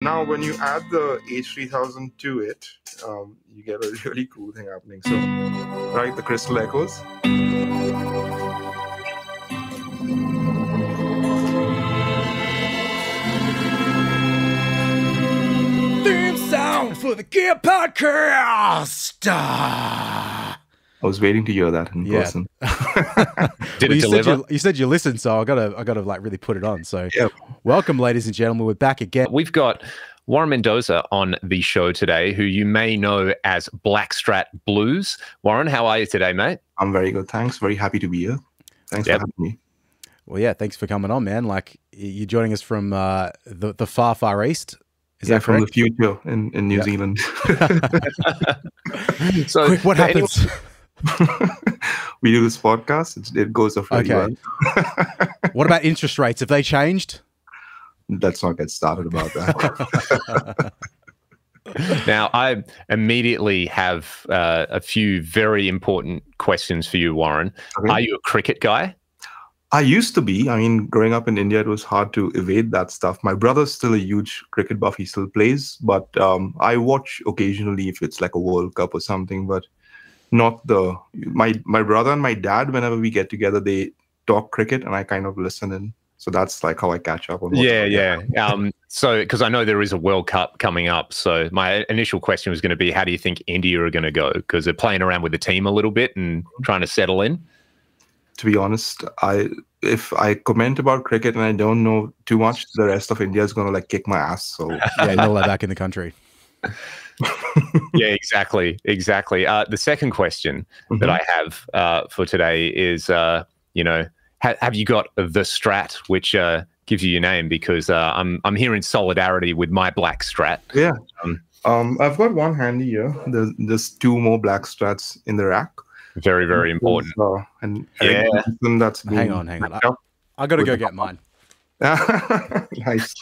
Now, when you add the H3000 to it, you get a really cool thing happening. So, right, the crystal echoes. Theme song for the Gear Podcast. I was waiting to hear that in person. Did it deliver? You said you listened, so I gotta like really put it on. So, welcome, ladies and gentlemen. We're back again. We've got Warren Mendonsa on the show today, who you may know as Black Strat Blues. Warren, how are you today, mate? I'm very good, thanks. Very happy to be here. Thanks for having me. Well, yeah, thanks for coming on, man. Like, you're joining us from the far, far east. Is that from correct? the future in New Zealand. So, quick, what happens? We do this podcast. It goes off really well. What about interest rates? Have they changed? Let's not get started about that. Now, I immediately have a few very important questions for you, Warren. Okay. Are you a cricket guy? I used to be. I mean, growing up in India, it was hard to evade that stuff. My brother's still a huge cricket buff. He still plays, but I watch occasionally if it's like a World Cup or something, but not my brother and my dad, whenever we get together, they talk cricket and I kind of listen in. So that's like how I catch up on what so because I know there is a World Cup coming up. So my initial question was going to be, how do you think India are going to go? Because they're playing around with the team a little bit and trying to settle in. To be honest, if I comment about cricket and I don't know too much, the rest of India is going to like kick my ass. So yeah, they'll let back in the country. Yeah, exactly. The second question that I have for today is, have you got the Strat, which gives you your name? Because I'm here in solidarity with my black Strat. Yeah. I've got one handy here. There's two more black Strats in the rack. Very, very important. And that's hang on. I got to go get mine. Nice.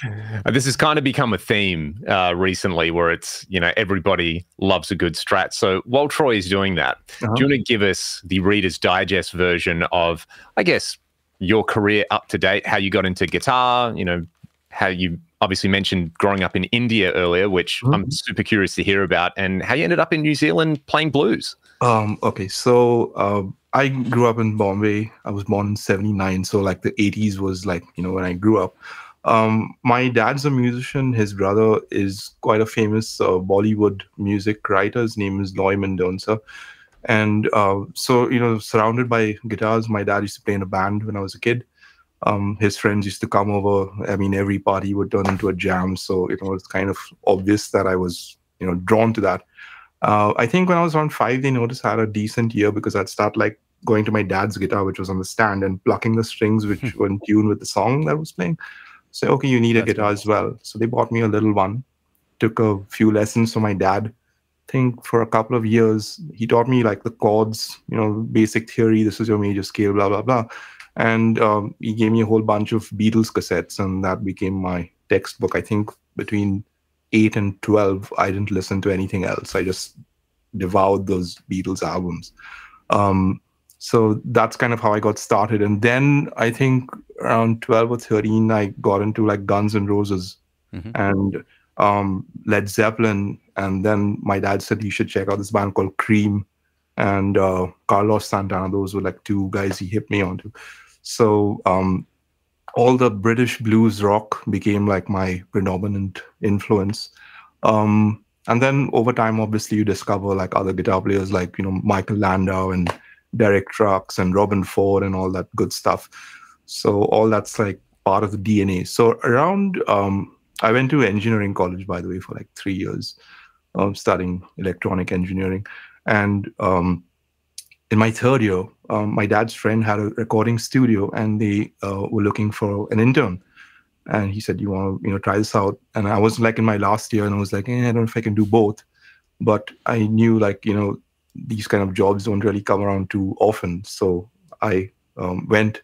This has kind of become a theme recently where it's, everybody loves a good Strat. So while Troy is doing that, do you want to give us the Reader's Digest version of, I guess, your career up to date, how you got into guitar, how you obviously mentioned growing up in India earlier, which I'm super curious to hear about, and how you ended up in New Zealand playing blues. Okay, so I grew up in Bombay. I was born in '79, so like the '80s was like, when I grew up. My dad's a musician. His brother is quite a famous Bollywood music writer. His name is Mendonsa. And so, surrounded by guitars, my dad used to play in a band when I was a kid. His friends used to come over. I mean, every party would turn into a jam. So, it's kind of obvious that I was, drawn to that. I think when I was around 5, they noticed I had a decent ear because I'd start like going to my dad's guitar, which was on the stand, and plucking the strings, which were in tune with the song that I was playing. So, okay, you need a guitar as well. So they bought me a little one, took a few lessons from my dad. I think for a couple of years, he taught me like the chords, basic theory. This is your major scale, blah, blah, blah. And he gave me a whole bunch of Beatles cassettes, and that became my textbook. I think between 8 and 12, I didn't listen to anything else. I just devoured those Beatles albums. So that's kind of how I got started. And then I think around 12 or 13, I got into like Guns N' Roses and Led Zeppelin. And then my dad said you should check out this band called Cream and Carlos Santana. Those were like two guys he hit me onto. So all the British blues rock became like my predominant influence. And then over time, obviously, you discover like other guitar players like, Michael Landau and Derek Trucks and Robin Ford and all that good stuff. So all that's like part of the DNA. So around, I went to engineering college, by the way, for like 3 years, studying electronic engineering. And in my third year, my dad's friend had a recording studio and they were looking for an intern. And he said, you want to, try this out? And I was like in my last year and I was like, I don't know if I can do both. But I knew like, these kind of jobs don't really come around too often. So I went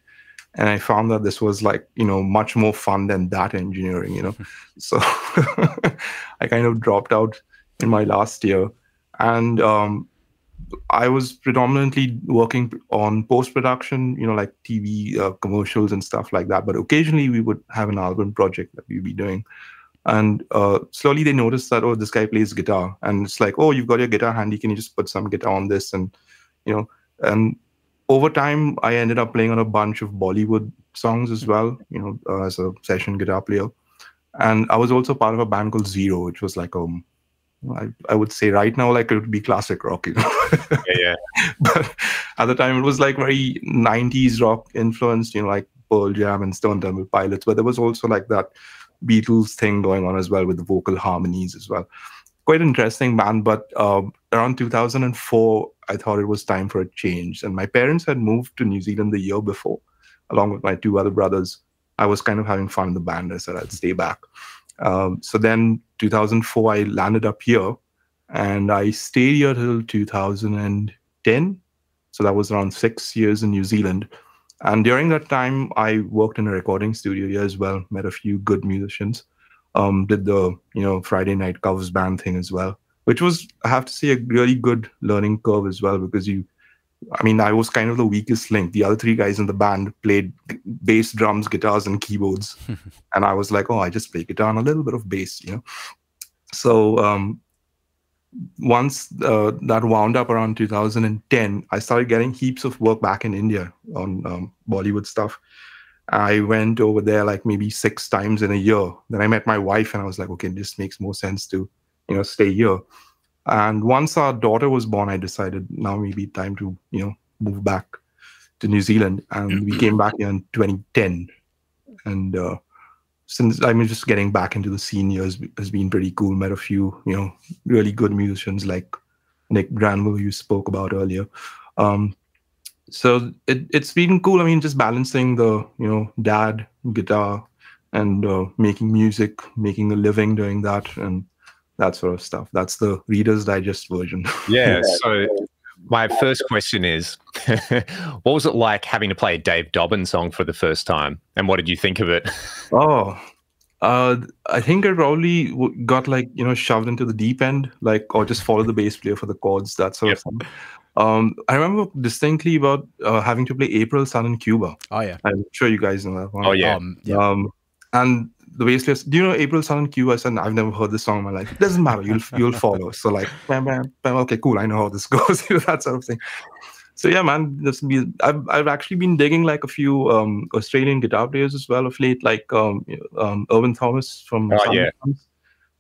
and I found that this was like, much more fun than that engineering, So I kind of dropped out in my last year. And I was predominantly working on post-production, like TV commercials and stuff like that. But occasionally we would have an album project that we'd be doing. And slowly they noticed that, oh, this guy plays guitar. And it's like, oh, you've got your guitar handy. Can you just put some guitar on this? And, and over time, I ended up playing on a bunch of Bollywood songs as well, as a session guitar player. And I was also part of a band called Zero, which was like, I would say right now, like it would be classic rock, Yeah. But at the time, it was like very 90s rock influenced, like Pearl Jam and Stone Temple Pilots. But there was also like that Beatles thing going on as well with the vocal harmonies as well. Quite interesting band. But around 2004, I thought it was time for a change. And my parents had moved to New Zealand the year before, along with my two other brothers. I was kind of having fun in the band. I said I'd stay back. So then 2004, I landed up here and I stayed here till 2010. So that was around 6 years in New Zealand. And during that time, I worked in a recording studio here as well, met a few good musicians, did the, Friday night covers band thing as well, which was, I have to say, a really good learning curve as well, because I was kind of the weakest link. The other three guys in the band played bass, drums, guitars, and keyboards. And I was like, oh, I just play guitar and a little bit of bass, So once that wound up around 2010, I started getting heaps of work back in India on Bollywood stuff. I went over there like maybe 6 times in a year. Then I met my wife and I was like, okay, this makes more sense to, stay here. And once our daughter was born, I decided now maybe time to, move back to New Zealand. And we came back here in 2010. And since just getting back into the scene here has been pretty cool. Met a few, really good musicians like Nick Granville, you spoke about earlier. So it's been cool. Just balancing the, dad, guitar, and making music, making a living doing that, and that sort of stuff. That's the Reader's Digest version. Yeah. So my first question is, what was it like having to play a Dave Dobbin song for the first time? And what did you think of it? Oh, I think I probably got shoved into the deep end, or just follow the bass player for the chords, that sort of thing. I remember distinctly about having to play April Sun in Cuba. Oh, yeah. I'm sure you guys know that one. Oh, yeah. And the bass player, do you know April Sun in Cuba? I said, I've never heard this song in my life. It doesn't matter. You'll follow. So bam, bam, bam. Okay, cool. I know how this goes. That sort of thing. So yeah, man, I've actually been digging a few Australian guitar players as well of late, Irvin Thomas from yeah.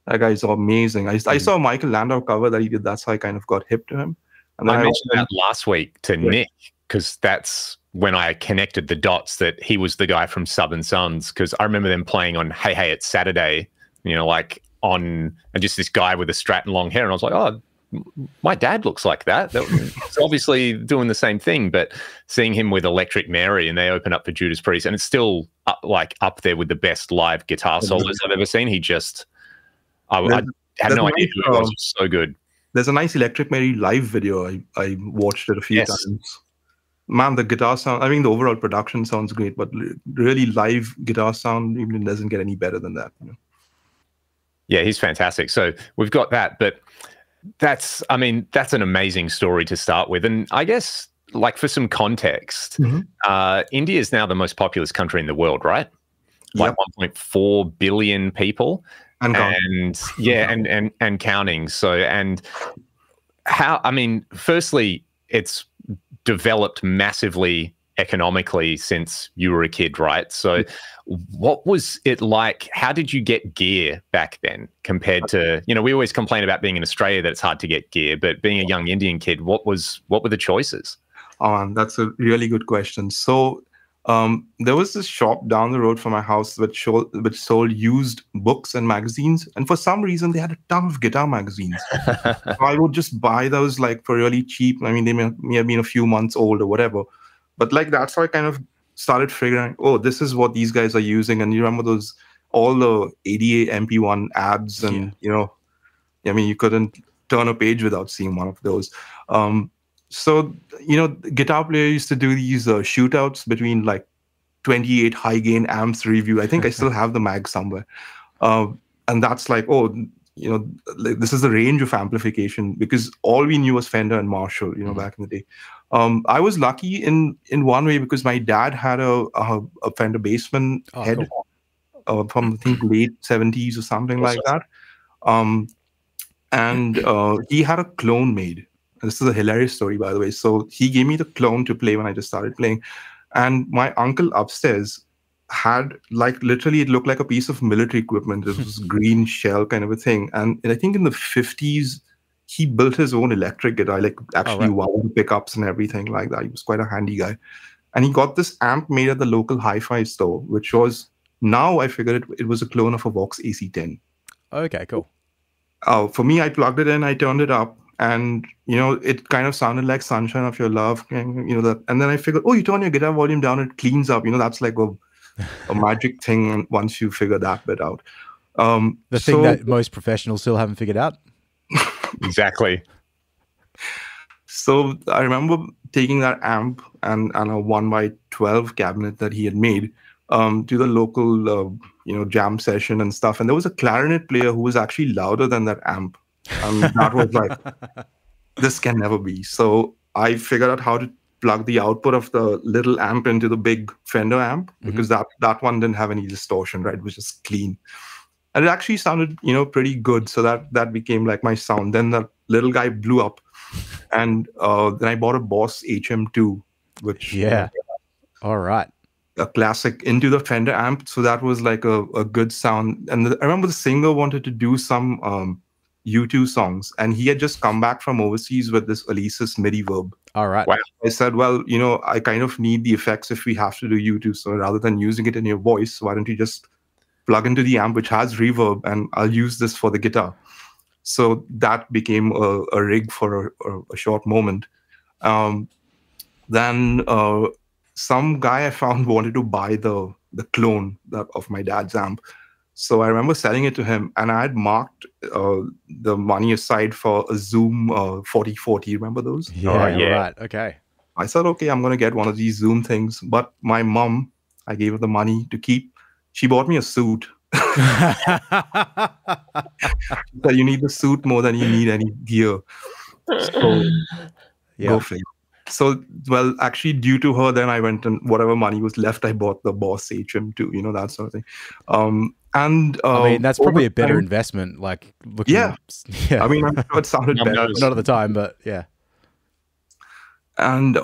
That guy's amazing. I saw a Michael Landau cover that he did. That's how I kind of got hip to him. And I mentioned that last week to Nick, because that's when I connected the dots that he was the guy from Southern Suns, because I remember them playing on Hey Hey It's Saturday, and just this guy with a Strat and long hair, and I was like, oh, my dad looks like that. It's obviously doing the same thing, but seeing him with Electric Mary and they open up for Judas Priest, and it's still up there with the best live guitar solos I've ever seen. I had no idea who it was. It was so good. There's a nice Electric Mary live video. I watched it a few times. Man, the guitar sound, the overall production sounds great, but really live guitar sound even doesn't get any better than that. Yeah, he's fantastic. So we've got that, but that's an amazing story to start with. And I guess, for some context, India is now the most populous country in the world, right? Yep. 1.4 billion people. And counting. So, and how, firstly, it's developed massively economically since you were a kid, right? So what was it like? How did you get gear back then compared to, we always complain about being in Australia that it's hard to get gear, but being a young Indian kid, what were the choices? Oh, that's a really good question. So there was this shop down the road from my house which sold used books and magazines, and for some reason they had a ton of guitar magazines. So I would just buy those for really cheap. they may have been a few months old or whatever, but that's how I kind of started figuring, oh, this is what these guys are using. And you remember all the ADA MP1 ads, and you couldn't turn a page without seeing one of those. So, guitar player used to do these shootouts between 28 high gain amps review. I think I still have the mag somewhere. And that's this is the range of amplification, because all we knew was Fender and Marshall, back in the day. I was lucky in one way because my dad had a Fender Bassman head. Cool. from I think late 70s or something like that. And he had a clone made. And this is a hilarious story, by the way. So he gave me the clone to play when I just started playing. And my uncle upstairs had, like, literally it looked like a piece of military equipment. It was green shell kind of a thing. And I think in the 50s, he built his own electric guitar, like actually wound pickups and everything like that. He was quite a handy guy. And he got this amp made at the local hi-fi store, which was, now I figured it was a clone of a Vox AC10. Okay, cool. For me, I plugged it in, I turned it up, and it kind of sounded like Sunshine of Your Love, that. And then I figured, oh, you turn your guitar volume down, it cleans up. That's like a magic thing once you figure that bit out. The thing that most professionals still haven't figured out. Exactly. So I remember taking that amp and a 1x12 cabinet that he had made to the local jam session and stuff. And there was a clarinet player who was actually louder than that amp. And that was like, this can never be. So I figured out how to plug the output of the little amp into the big Fender amp, because that one didn't have any distortion, right? It was just clean. And it actually sounded, pretty good. So that became like my sound. Then the little guy blew up. And then I bought a Boss HM2, which... Yeah. All right. A classic into the Fender amp. So that was like a good sound. And I remember the singer wanted to do some U2 songs. And he had just come back from overseas with this Alesis MIDI verb. All right. Wow. I said, well, I kind of need the effects if we have to do U2. So rather than using it in your voice, why don't you just plug into the amp, which has reverb, and I'll use this for the guitar. So that became a rig for a short moment. Then some guy I found wanted to buy the clone of my dad's amp. So I remember selling it to him, and I had marked the money aside for a Zoom 4040. Remember those? Yeah, yeah. Right. Okay. I said, okay, I'm going to get one of these Zoom things. But my mom, I gave her the money to keep. She bought me a suit. So you need the suit more than you need any gear. So go for it. So, well, actually, due to her, then I went and whatever money was left, I bought the Boss HM2, that sort of thing. And I mean, that's probably a better investment. Like, looking yeah. I mean, I'm sure it sounded better. Not at the time, but yeah. And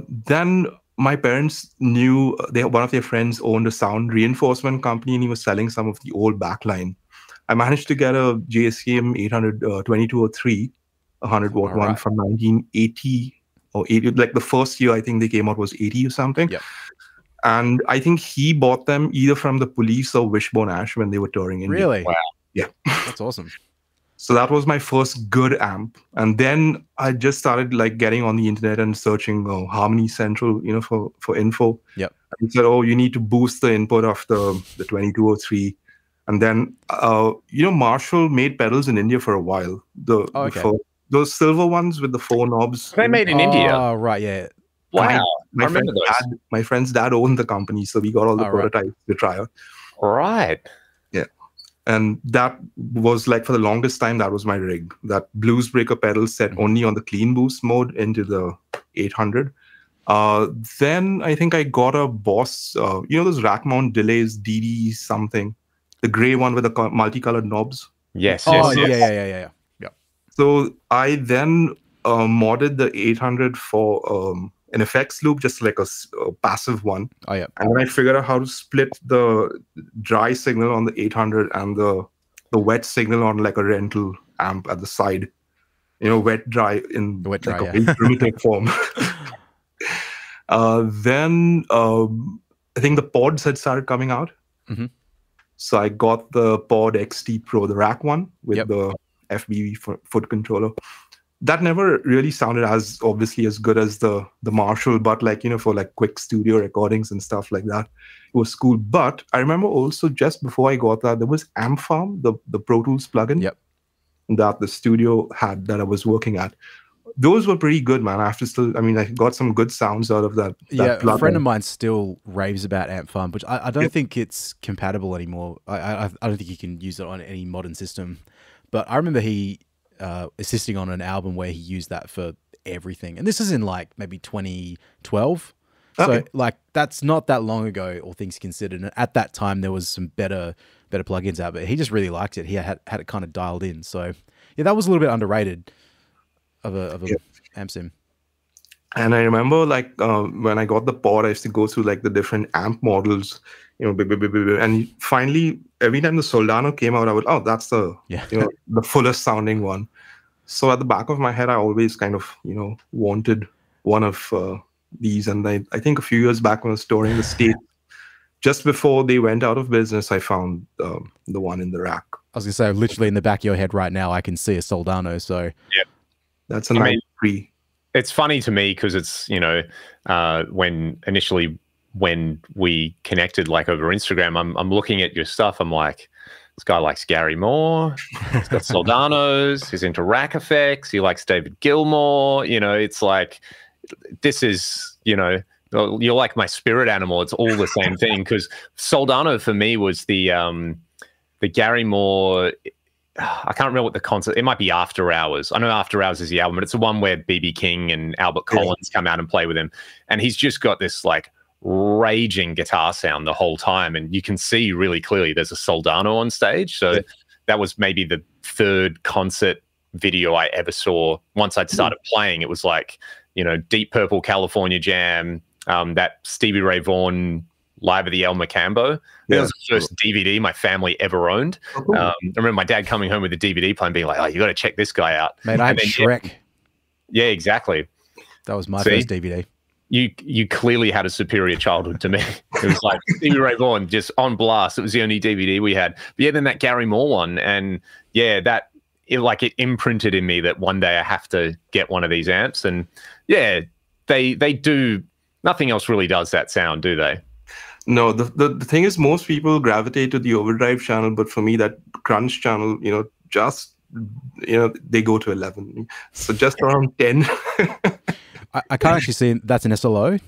then my parents knew one of their friends owned a sound reinforcement company, and he was selling some of the old backline. I managed to get a JSCM 800 2203, 100-watt one from 1980 or 80. Like the first year I think they came out was 80 or something. Yep. And I think he bought them either from the Police or Wishbone Ash when they were touring India. Really? Wow. Yeah. That's awesome. So that was my first good amp. And then I just started like getting on the internet and searching Harmony Central, for info. Yep. And he said, oh, you need to boost the input of the 2203. And then, Marshall made pedals in India for a while. Those silver ones with the 4 knobs. They made in India. Oh, right, yeah. Wow. My friend's dad owned the company, so we got all the prototypes to try out. Right. Yeah. And that was like, for the longest time, that was my rig. That Blues Breaker pedal set only on the clean boost mode into the 800. Then I think I got a Boss, those rack mount delays, DD something. The gray one with the multicolored knobs. Yes. Yeah. So I then modded the 800 for an effects loop, just like a passive one. Oh, yeah. And then I figured out how to split the dry signal on the 800 and the wet signal on like a rental amp at the side. Wet, dry in a primitive form. Then I think the pods had started coming out. Mm-hmm. So I got the Pod XT Pro, the rack one with the FBV foot controller. That never really sounded as obviously as good as the Marshall, but like, for like quick studio recordings and stuff like that, it was cool. But I remember also just before I got that, there was Amp Farm, the Pro Tools plugin that the studio had that I was working at. Those were pretty good, man. I got some good sounds out of that. A friend of mine still raves about Amp Farm, which I don't think it's compatible anymore. I don't think you can use it on any modern system. But I remember he assisting on an album where he used that for everything. And this is in like maybe 2012. So like that's not that long ago, all things considered. And at that time, there was some better plugins out, but he just really liked it. He had it kind of dialed in. So yeah, that was a little bit underrated of a amp sim. And I remember like when I got the pod, I used to go through like the different amp models, and finally every time the Soldano came out, I would, that's the the fullest sounding one. So at the back of my head, I always kind of wanted one of these. And I think a few years back when I was touring the States, just before they went out of business, I found the one in the rack. I was gonna say, literally in the back of your head right now, I can see a Soldano. So yeah, that's a 93. It's funny to me because it's, when we connected like over Instagram, I'm looking at your stuff. I'm like, this guy likes Gary Moore. He's got Soldanos. He's into rack effects. He likes David Gilmour. It's like, this is, you're like my spirit animal. It's all the same thing. Because Soldano for me was the Gary Moore. I can't remember what the concert. It might be After Hours. I know After Hours is the album, but it's the one where BB King and Albert Collins come out and play with him, and he's just got this like raging guitar sound the whole time, and you can see really clearly there's a Soldano on stage. So that was maybe the third concert video I ever saw. Once I'd started playing, it was like Deep Purple California Jam, that Stevie Ray Vaughan Live at the El Macambo. That was the first DVD my family ever owned. I remember my dad coming home with the DVD player and being like, "Oh, you got to check this guy out." Mate, I had Shrek. Yeah, exactly. That was my first DVD. You clearly had a superior childhood to me. It was like Stevie Ray Vaughan just on blast. It was the only DVD we had. But yeah, then that Gary Moore one, and yeah, it imprinted in me that one day I have to get one of these amps. And yeah, they do. Nothing else really does that sound, do they? No, the thing is, most people gravitate to the overdrive channel, but for me, that crunch channel, they go to 11. So just around 10. I can't actually see that's an SLO.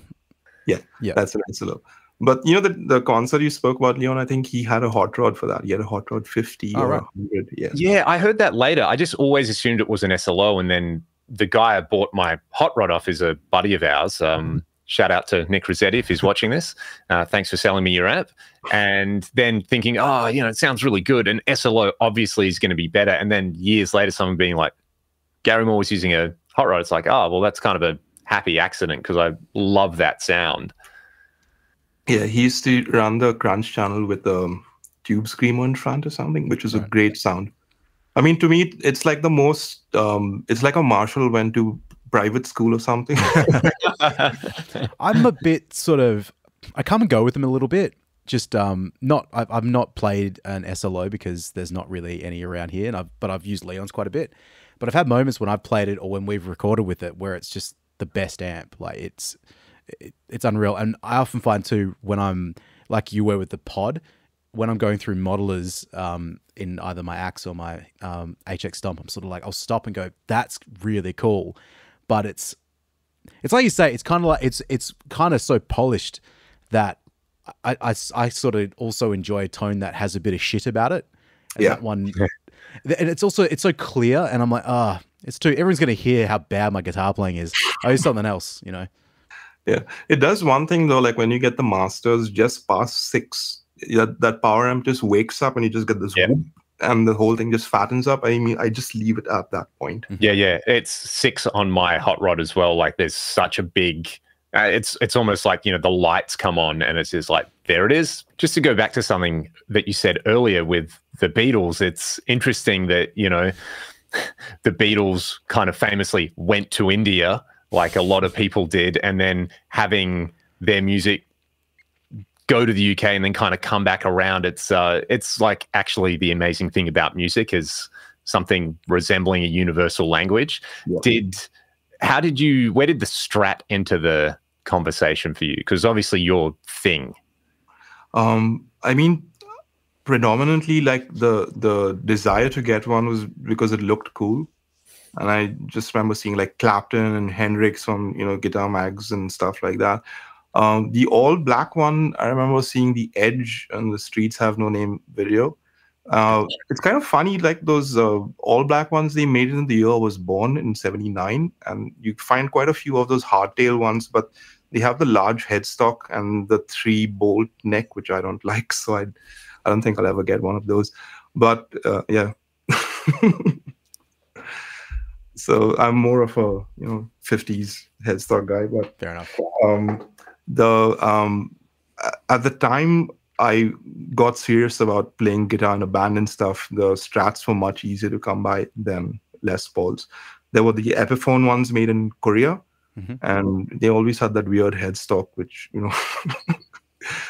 Yeah, that's an SLO. But the concert you spoke about, Leon, I think he had a hot rod for that. He had a hot rod 50 or 100. Yeah, I heard that later. I just always assumed it was an SLO, and then the guy I bought my hot rod off is a buddy of ours. Shout out to Nick Rossetti if he's watching this. Thanks for selling me your app. And then thinking, it sounds really good. And SLO obviously is going to be better. And then years later, someone being like, Gary Moore was using a hot rod. It's like, oh, well, that's kind of a happy accident because I love that sound. Yeah, he used to run the crunch channel with the tube screamer in front or something, which was a great sound. I mean, to me, it's like the most, it's like a Marshall went to private school or something. I'm a bit sort of, I come and go with them a little bit. Just I've not played an SLO because there's not really any around here, and I've used Leon's quite a bit. But I've had moments when I've played it or when we've recorded with it where it's just the best amp. Like it's unreal. And I often find too, when I'm like you were with the pod, when I'm going through modelers in either my Axe or my HX Stomp, I'm sort of like, I'll stop and go, that's really cool. But it's like you say, it's kind of like it's kind of so polished that I sort of also enjoy a tone that has a bit of shit about it. And that one, and it's so clear, and I'm like, it's too. Everyone's gonna hear how bad my guitar playing is. I use something else, Yeah, it does one thing though. Like when you get the masters just past 6, that power amp just wakes up, and you just get this whoop, and the whole thing just fattens up. I mean, I just leave it at that point. Yeah. It's 6 on my hot rod as well. Like there's such a big, it's almost like, the lights come on and it's just like, there it is. Just to go back to something that you said earlier with the Beatles, it's interesting that, the Beatles kind of famously went to India like a lot of people did, and then having their music go to the UK and then kind of come back around. It's like actually the amazing thing about music is something resembling a universal language. Yeah. Where did the Strat enter the conversation for you? Because obviously your thing. I mean, predominantly like the desire to get one was because it looked cool. And I just remember seeing like Clapton and Hendrix on, guitar mags and stuff like that. The all black one, I remember seeing the Edge and the Streets Have No Name video. It's kind of funny, like those all black ones, they made it in the year I was born in 79, and you find quite a few of those hardtail ones, but they have the large headstock and the 3-bolt neck, which I don't like. So I don't think I'll ever get one of those. But yeah. So I'm more of a 50s headstock guy. But fair enough. At the time I got serious about playing guitar in a band and stuff, the Strats were much easier to come by than Les Pauls. There were the Epiphone ones made in Korea, and they always had that weird headstock, which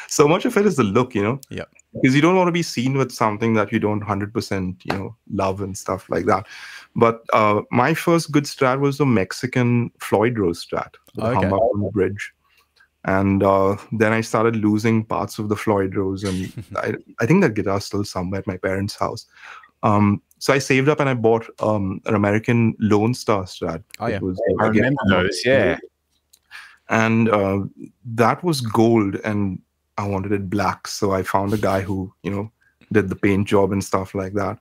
so much of it is the look, Yeah. because you don't want to be seen with something that you don't 100% love and stuff like that. But my first good Strat was the Mexican Floyd Rose Strat, the humbucker on the bridge. And then I started losing parts of the Floyd Rose, and I think that guitar's still somewhere at my parents' house. So I saved up and I bought an American Lone Star Strat. Oh yeah, I remember those. Yeah, and that was gold, and I wanted it black. So I found a guy who did the paint job and stuff like that.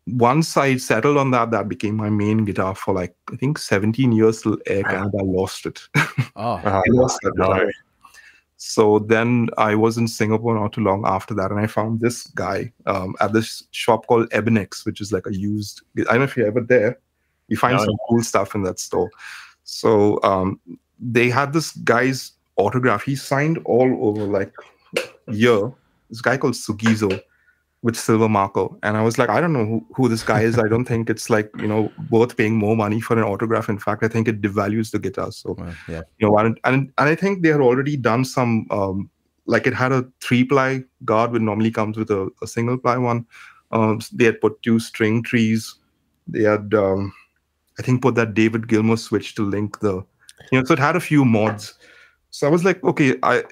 Once I settled on that, that became my main guitar for like, I think 17 years till Air Canada lost it. I lost that guitar. So then I was in Singapore not too long after that, and I found this guy at this shop called Ebenex, which is like a used, I don't know if you're ever there, you find some cool stuff in that store. So they had this guy's autograph. He signed all over like here, this guy called Sugizo, with silver marker. And I was like, I don't know who this guy is. I don't think it's like, worth paying more money for an autograph. In fact, I think it devalues the guitar. So, and I think they had already done some, like it had a 3-ply guard, which normally comes with a single-ply one. They had put 2 string trees. They had, I think, put that David Gilmour switch to link the, so it had a few mods. So I was like, okay, I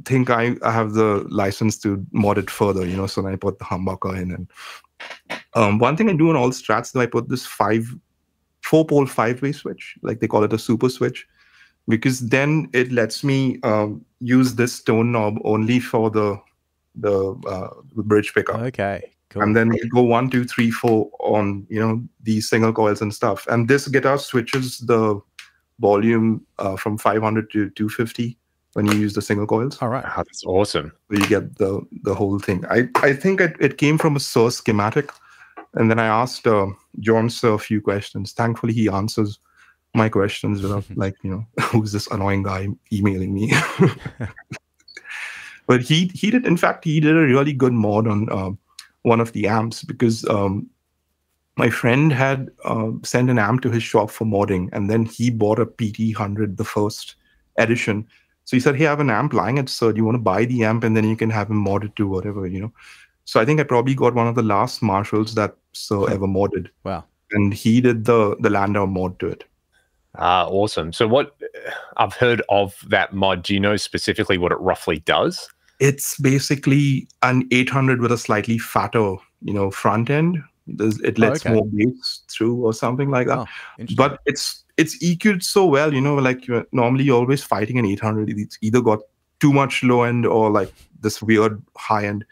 think I have the license to mod it further, so then I put the humbucker in. And one thing I do on all Strats, though, I put this 4-pole 5-way switch, like they call it a super switch, because then it lets me use this tone knob only for the bridge pickup. Okay, cool. And then you go 1, 2, 3, 4 on these single coils and stuff. And this guitar switches the volume from 500 to 250 when you use the single coils. All right. Oh, that's awesome. So you get the whole thing. I think it came from a Suhr schematic, and then I asked John Suhr a few questions. Thankfully, he answers my questions without like, who's this annoying guy emailing me? But he did, in fact, he did a really good mod on one of the amps, because my friend had sent an amp to his shop for modding, and then he bought a PT100, the first edition. So he said, hey, I have an amp lying at Suhr. Do you want to buy the amp, and then you can have him modded to whatever, So I think I probably got one of the last Marshalls that Suhr ever modded. Wow. And he did the Landau mod to it. Awesome. So what I've heard of that mod, do you know specifically what it roughly does? It's basically an 800 with a slightly fatter, front end. It lets more bass through or something like that. But it's EQ'd so well, like normally you're always fighting an 800. It's either got too much low end or like this weird high end.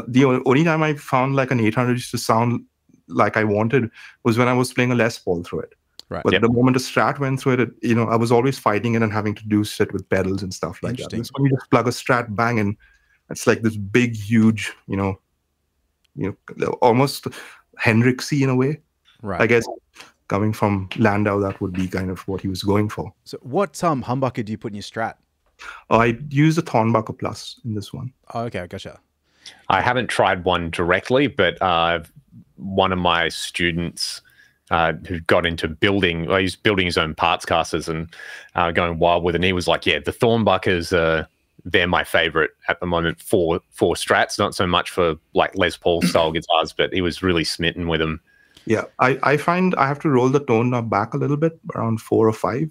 The only time I found like an 800 used to sound like I wanted was when I was playing a Les Paul through it. Right. But the moment a Strat went through it, I was always fighting it and having to do shit with pedals and stuff like that. This when you just plug a Strat, bang, and it's like this big, huge, almost Hendrixy in a way. Right. I guess coming from Landau, that would be kind of what he was going for. So what humbucker do you put in your Strat? I use the Thornbucker Plus in this one. Oh, okay, gotcha. I haven't tried one directly, but one of my students who got into building, well, he's building his own parts casters and going wild with it. And he was like, yeah, the Thornbuckers, they're my favorite at the moment for Strats, not so much for like Les Paul style guitars, but he was really smitten with them. Yeah, I find I have to roll the tone knob back a little bit, around 4 or 5,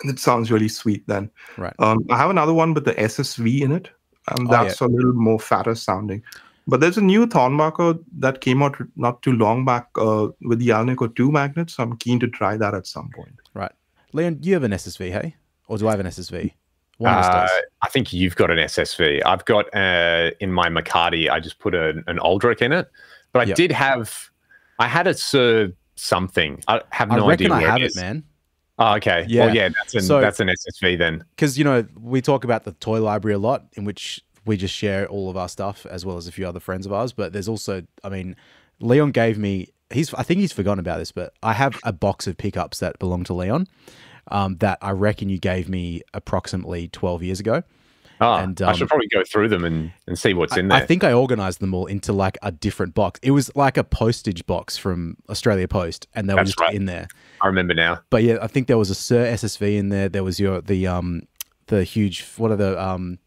and it sounds really sweet then. Right. I have another one with the SSV in it, and that's a little more fatter sounding. But there's a new Thornbucker that came out not too long back with the Alnico 2 magnets, so I'm keen to try that at some point. Right. Leon, you have an SSV, hey? Or do I have an SSV? One of us does. I think you've got an SSV. I've got, in my Macati, I just put an Aldrich in it. But I had a Suhr something. I have no idea I reckon I where have it is. man. Oh, okay. Yeah. Well, yeah, that's an SSV then. Because, you know, we talk about the toy library a lot, in which we just share all of our stuff, as well as a few other friends of ours. But there's also, I mean, Leon gave me, I think he's forgotten about this, but I have a box of pickups that belong to Leon that I reckon you gave me approximately 12 years ago. Oh, and I should probably go through them and see what's in there. I think I organized them all into like a different box. It was like a postage box from Australia Post, and they were just in there. I remember now. But yeah, I think there was a Suhr SSV in there. There was the huge, what are the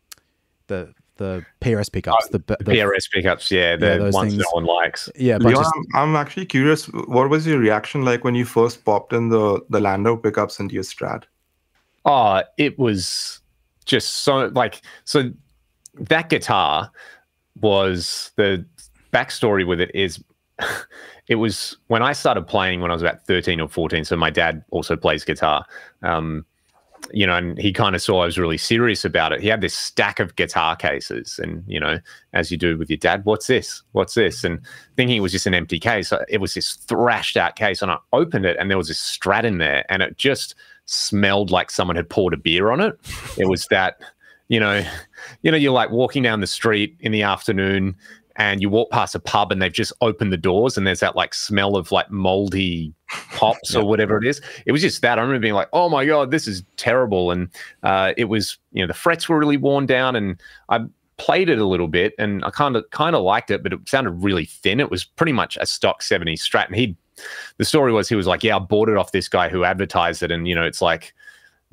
PRS pickups? The PRS pickups, yeah, the ones no one likes. Yeah, but Leon, I'm actually curious. What was your reaction like when you first popped in the Lando pickups into your Strat? Oh, it was just so that guitar was, the backstory with it is it was when I started playing when I was about 13 or 14. So my dad also plays guitar. You know, and he kind of saw I was really serious about it. He had this stack of guitar cases, and, you know, as you do with your dad, what's this? What's this? And thinking it was just an empty case. It was this thrashed out case, and I opened it and there was this Strat in there, and it just smelled like someone had poured a beer on it. It was that, you're like walking down the street in the afternoon and you walk past a pub and they've just opened the doors and there's that like smell of like moldy hops or whatever it is. It was just that. I remember being like, oh my God, this is terrible. And it was, the frets were really worn down, and I played it a little bit and I kind of liked it, but it sounded really thin. It was pretty much a stock 70s Strat. And the story was, he was like, yeah, I bought it off this guy who advertised it. And, it's like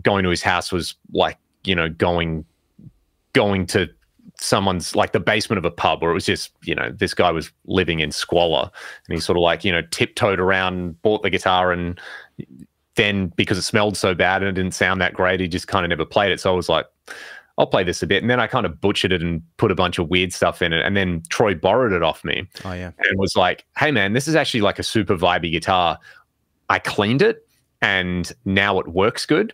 going to his house was like, going to someone's, like the basement of a pub, where it was just, this guy was living in squalor, and he sort of like, tiptoed around, bought the guitar, and then because it smelled so bad and it didn't sound that great, he just kind of never played it. So I was like, I'll play this a bit. And then I kind of butchered it and put a bunch of weird stuff in it. And then Troy borrowed it off me. Oh, yeah. And was like, hey, man, this is actually like a super vibey guitar. I cleaned it and now it works good.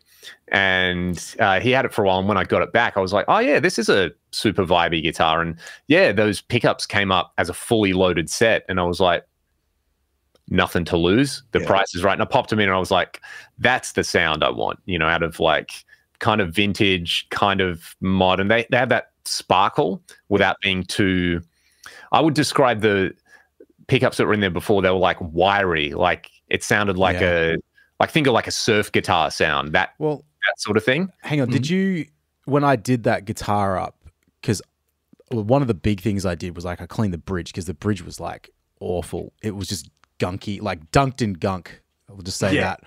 And he had it for a while. And when I got it back, I was like, oh, yeah, this is a super vibey guitar. And yeah, those pickups came up as a fully loaded set. And I was like, nothing to lose. The price is right. And I popped them in and I was like, that's the sound I want, out of like kind of vintage, kind of modern. They have that sparkle without being too, I would describe the pickups that were in there before, they were like wiry, like it sounded like think of like a surf guitar sound, that sort of thing. Hang on, did you, when I did that guitar up, because one of the big things I did was like I cleaned the bridge, because the bridge was like awful. It was just gunky, like dunked in gunk. I'll just say that.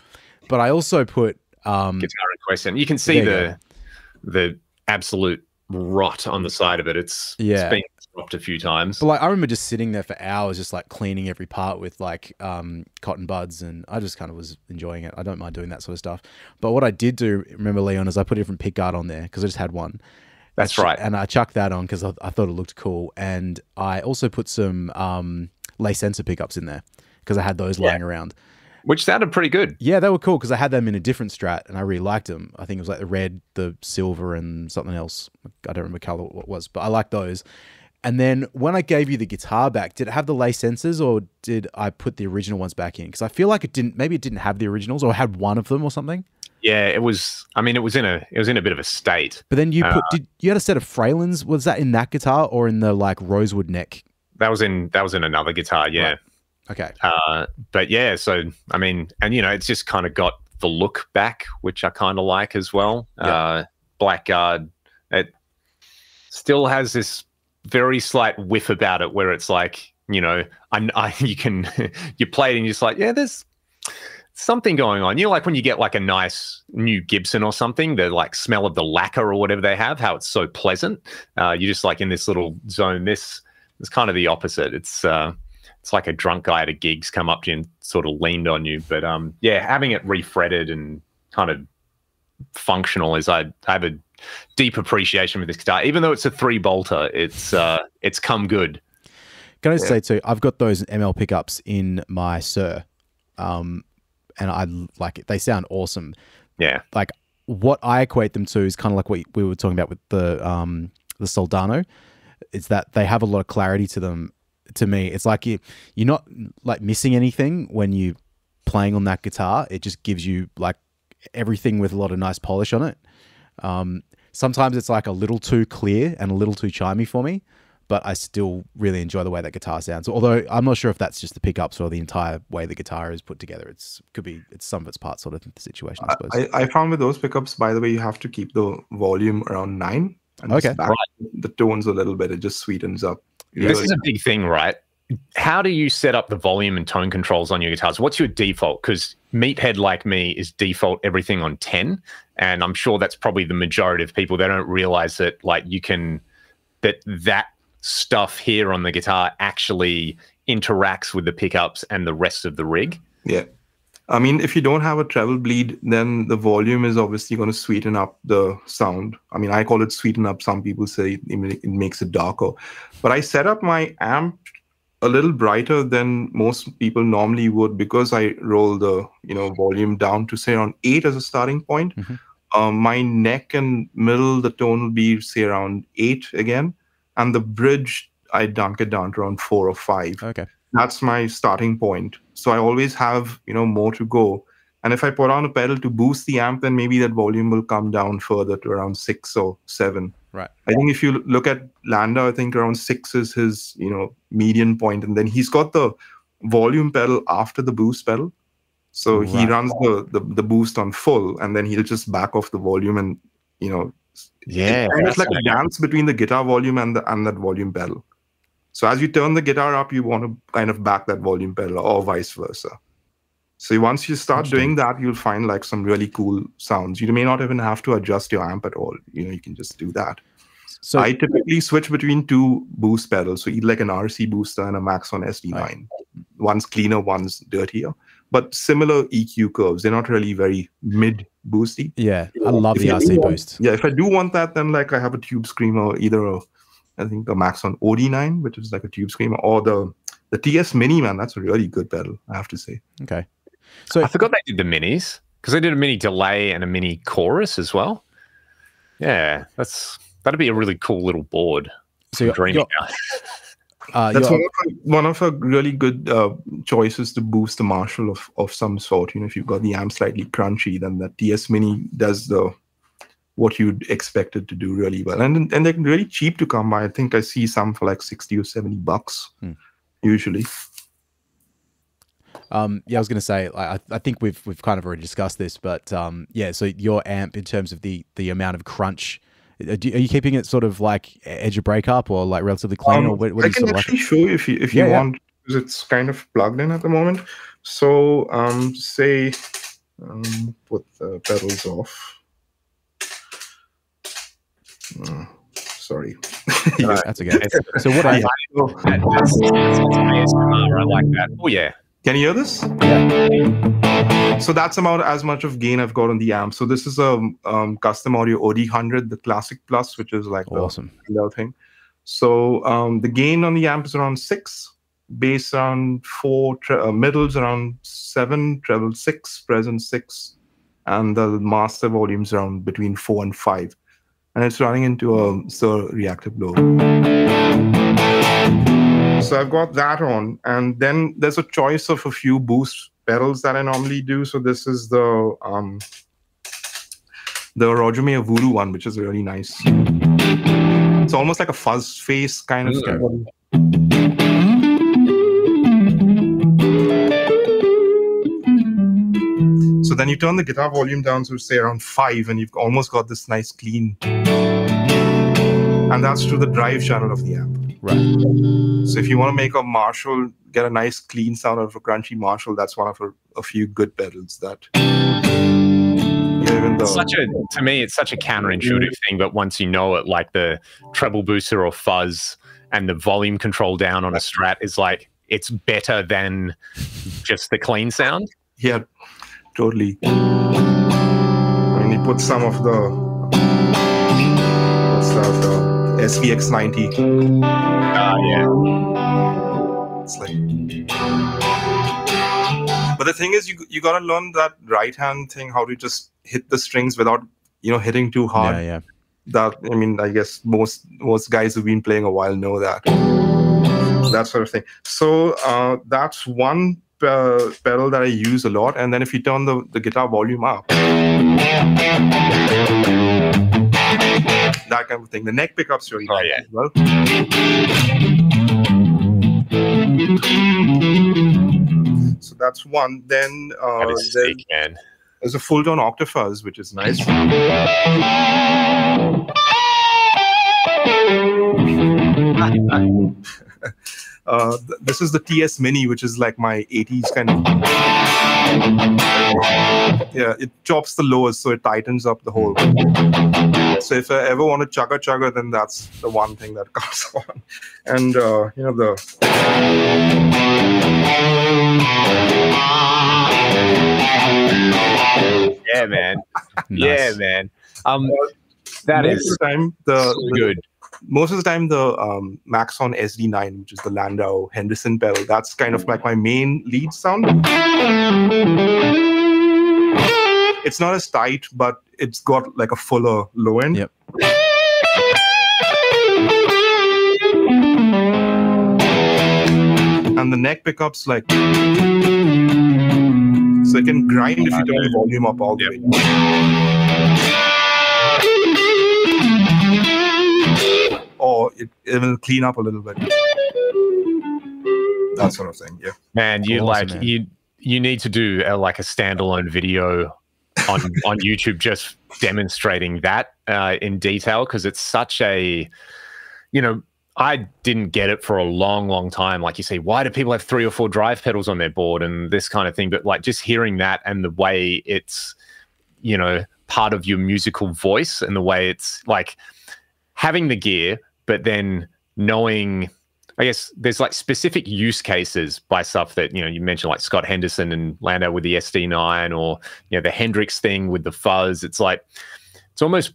But I also put guitar in question. You can see the absolute rot on the side of it. It's been dropped a few times. But like I remember just sitting there for hours, just like cleaning every part with like cotton buds, and I just kind of was enjoying it. I don't mind doing that sort of stuff. But what I did do, remember, Leon, is I put a different pick guard on there because I just had one. That's right. And I chucked that on because I thought it looked cool. And I also put some lay sensor pickups in there because I had those lying around. Which sounded pretty good. Yeah, they were cool because I had them in a different Strat and I really liked them. I think it was like the red, the silver, and something else. I don't remember color what it was, but I liked those. And then when I gave you the guitar back, did it have the lay sensors, or did I put the original ones back in? Because I feel like it didn't. Maybe it didn't have the originals, or had one of them or something. Yeah, it was. I mean, it was in a bit of a state. But then you you had a set of Fralins. Was that in that guitar or in the like rosewood neck? That was in another guitar. Yeah. Right. Okay. But yeah, so I mean, and it's just kind of got the look back, which I kind of like as well. Blackguard, it still has this very slight whiff about it, where it's like, you can you play it and you're just like, yeah, there's something going on. Like when you get like a nice new Gibson or something, the like smell of the lacquer or whatever they have, how it's so pleasant. You're just like in this little zone. This is kind of the opposite. It's like a drunk guy at a gig's come up to you and sort of leaned on you. But having it refretted and kind of functional is, I have a deep appreciation for this guitar. Even though it's a 3-bolter, it's come good. Can I just say too, I've got those ML pickups in my Suhr, and I like it. They sound awesome. Yeah. Like what I equate them to is kind of like what we were talking about with the Soldano. It's that they have a lot of clarity to them. To me, it's like you're not like missing anything when you playing on that guitar. It just gives you like everything with a lot of nice polish on it. Sometimes it's like a little too clear and a little too chimey for me, but I still really enjoy the way that guitar sounds. Although I'm not sure if that's just the pickups or the entire way the guitar is put together. It's some of its parts sort of situation, I suppose. I found with those pickups, by the way, you have to keep the volume around 9 and just back the tones a little bit. It just sweetens up. This is a big thing, right? How do you set up the volume and tone controls on your guitars? What's your default? Because meathead like me is default everything on 10. And I'm sure that's probably the majority of people. They don't realize that like that stuff here on the guitar actually interacts with the pickups and the rest of the rig. Yeah. I mean, if you don't have a treble bleed, then the volume is obviously going to sweeten up the sound. I mean, I call it sweeten up. Some people say it makes it darker. But I set up my amp a little brighter than most people normally would because I roll the volume down to say around 8 as a starting point. My neck and middle, the tone will be say around 8 again. And the bridge, I dunk it down to around 4 or 5. Okay. That's my starting point. So I always have, more to go. And if I put on a pedal to boost the amp, then maybe that volume will come down further to around 6 or 7. Right. I think if you look at Landa, I think around 6 is his, median point. And then he's got the volume pedal after the boost pedal. So he runs the boost on full, and then he'll just back off the volume and, it's like a dance between the guitar volume and that volume pedal. So as you turn the guitar up, you want to kind of back that volume pedal or vice versa. So once you start doing that, you'll find like some really cool sounds. You may not even have to adjust your amp at all. You can just do that. So I typically switch between 2 boost pedals. So either like an RC booster and a Maxon SD9. Right. One's cleaner, one's dirtier. But similar EQ curves. They're not really very mid boosty. Yeah, I love the RC boost. Yeah, if I do want that, then like I have a tube screamer, either I think a Maxon OD9, which is like a tube screamer, or the TS Mini, man. That's a really good pedal, I have to say. Okay. So I forgot they did the minis, because they did a mini delay and a mini chorus as well. Yeah, that'd be a really cool little board. So you're dreaming out. That's one of a really good choices to boost the Marshall of some sort. If you've got the amp slightly crunchy, then the TS Mini does what you'd expect it to do really well. And they're really cheap to come by. I think I see some for like $60 or $70 usually. Yeah, I was going to say, I think we've kind of already discussed this, but yeah. So your amp, in terms of the amount of crunch, are you keeping it sort of like edge of breakup or like relatively clean, or what I can actually show you if you want, because it's kind of plugged in at the moment. So say put the pedals off. Sorry. That's okay. So what I like that. Oh yeah. Can you hear this? Yeah. So that's about as much of gain I've got on the amp. So this is a custom audio OD100, the Classic Plus, which is like awesome the thing. So the gain on the amp is around 6, bass around 4, middles around 7, treble 6, present 6, and the master volumes around between 4 and 5. And it's running into a Suhr reactive low. So I've got that on, and then there's a choice of a few boost pedals that I normally do. So this is the Roger Mayer Voodoo one, which is really nice. It's almost like a fuzz face kind of thing. So then you turn the guitar volume down to say around 5, and you've almost got this nice clean. And that's through the drive channel of the amp. Right. So if you want to make a Marshall, get a nice clean sound out of a crunchy Marshall, that's one of a few good pedals that. To me, it's such a counterintuitive thing, but once you know it, like the treble booster or fuzz and the volume control down on a Strat is like, it's better than just the clean sound. Yeah, totally. I mean, you put some of the SVX90. Yeah. It's like, but the thing is, you gotta learn that right hand thing, how to just hit the strings without hitting too hard. Yeah. That, I mean, I guess most guys who've been playing a while know that sort of thing. So that's one pedal that I use a lot. And then if you turn the guitar volume up, that kind of thing. The neck pickup's really nice as well. So that's one. Then that is sick, man. There's a full tone octafuzz, which is nice. This is the TS Mini, which is like my 80s kind of. Yeah, it chops the lowers, so it tightens up the whole. So if I ever want to chugga, then that's the one thing that comes on. And you know, the. Yeah, man. Nice. Yeah, man. That most is of the time, so good. Most of the time, the Maxon SD9, which is the Landau Henderson pedal, that's kind of like my main lead sound. It's not as tight, but it's got like a fuller low end. Yep. And the neck pickups, like, so it can grind if you turn the volume up all the way. Or it will clean up a little bit. That sort of thing, yeah. Man, you Awesome, like man. you need to do like a standalone video on YouTube just demonstrating that in detail, because it's such a, you know, I didn't get it for a long time. Like you say, why do people have 3 or 4 drive pedals on their board and this kind of thing? But like just hearing that and the way it's, you know, part of your musical voice and the way it's like having the gear, but then knowing, I guess there's like specific use cases by stuff that, you know, you mentioned like Scott Henderson and Landau with the SD9, or, you know, the Hendrix thing with the fuzz. It's like, it's almost,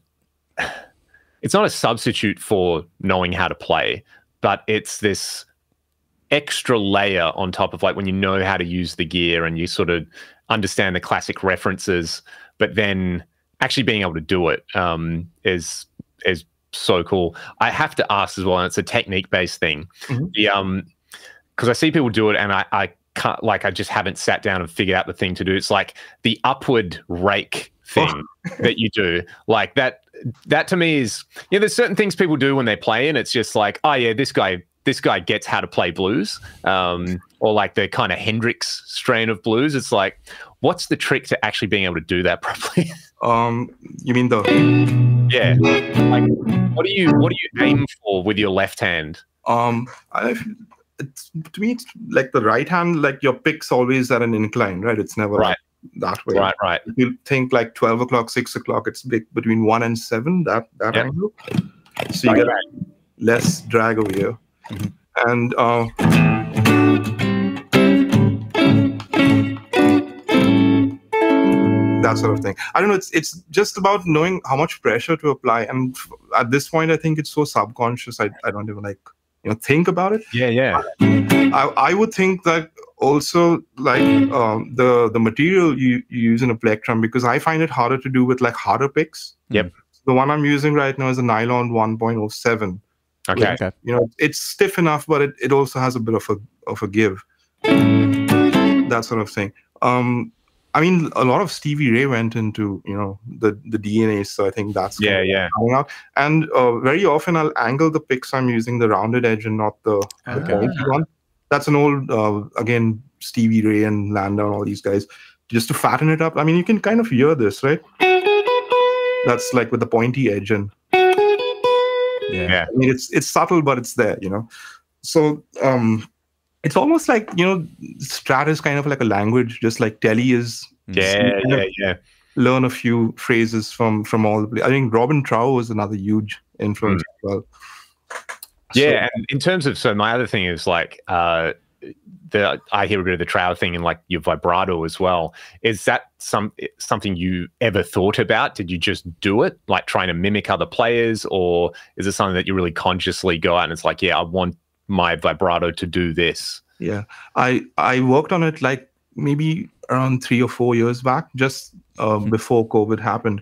it's not a substitute for knowing how to play, but it's this extra layer on top of like when you know how to use the gear and you sort of understand the classic references, but then actually being able to do it is so cool. I have to ask as well, and it's a technique-based thing. The because I see people do it, and I can't, like, I just haven't sat down and figured out the thing to do. It's like the upward rake thing that you do, like that. That to me is, you know, there's certain things people do when they play, and it's just like, oh yeah, this guy gets how to play blues, or like the kind of Hendrix strain of blues. It's like, what's the trick to actually being able to do that properly? You mean the? Yeah. Like, what do you aim for with your left hand? To me, it's like the right hand. Like your pick's always at an incline, right? It's never Right. that way. Right. If you think like 12 o'clock, 6 o'clock, it's big between 1 and 7. That Yep. angle. So you get less drag over here, and that sort of thing. I don't know. It's just about knowing how much pressure to apply. And at this point, I think it's so subconscious. I don't even like, you know, think about it. Yeah. I would think that also like the material you use in a plectrum, because I find it harder to do with like harder picks. Yep. The one I'm using right now is a nylon 1.07. Okay. You know, it's stiff enough, but it also has a bit of a give. That sort of thing. I mean, a lot of Stevie Ray went into, you know, the DNA, so I think that's Yeah. coming out. And very often I'll angle the picks I'm using the rounded edge and not the pointy one. That's an old, again, Stevie Ray and Landau and all these guys, just to fatten it up. I mean, you can kind of hear this, right? That's like with the pointy edge, and Yeah. I mean, it's subtle, but it's there, you know. So it's almost like, you know, Strat is kind of like a language, just like Telly is. Yeah. Learn a few phrases from all the. I think Robin Trow was another huge influence as well. Yeah, and in terms of, so my other thing is like I hear a bit of the Trow thing and like your vibrato as well. Is that something you ever thought about? Did you just do it, like trying to mimic other players, or is it something that you really consciously go out and it's like, yeah, I want my vibrato to do this? Yeah, I worked on it like maybe around 3 or 4 years back, just before COVID happened,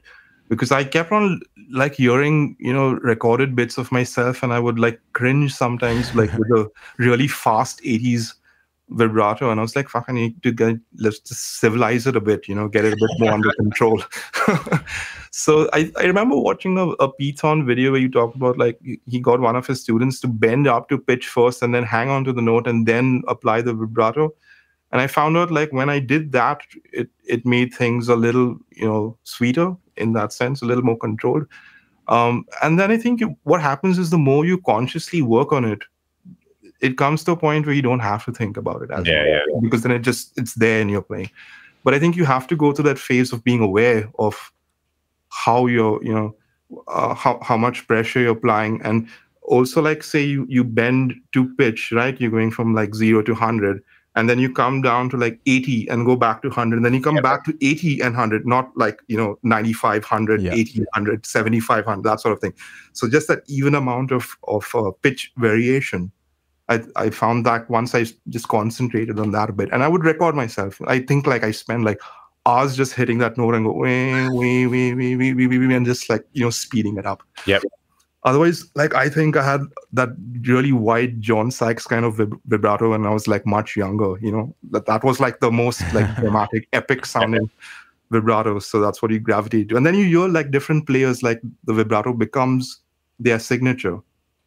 because I kept on like hearing, you know, recorded bits of myself, and I would like cringe sometimes, like with the really fast 80s vibrato, and I was like, fuck, I need to let's just civilize it a bit, get it a bit more under control. So I remember watching a Python video where you talked about like he got one of his students to bend up to pitch first and then hang on to the note and then apply the vibrato. And I found out like when I did that, it made things a little, sweeter in that sense, a little more controlled. And then I think what happens is the more you consciously work on it, it comes to a point where you don't have to think about it as much, because then it's there and you're playing. But I think you have to go through that phase of being aware of how you're, how much pressure you're applying. And also like say you bend to pitch, right? You're going from like 0 to 100. And then you come down to like 80 and go back to 100. And then you come back to 80 and 100, not like, 95, 100, 80, 100, 75, 100, that sort of thing. So just that even amount of pitch variation. I found that once I just concentrated on that a bit, and I would record myself. I think like I spend like hours just hitting that note and go, and just like, speeding it up. Yep. Otherwise, like I think I had that really wide John Sykes kind of vibrato when I was like much younger. That was like the most like dramatic, epic sounding vibrato. So that's what you gravitate to. And then you hear like different players, like the vibrato becomes their signature.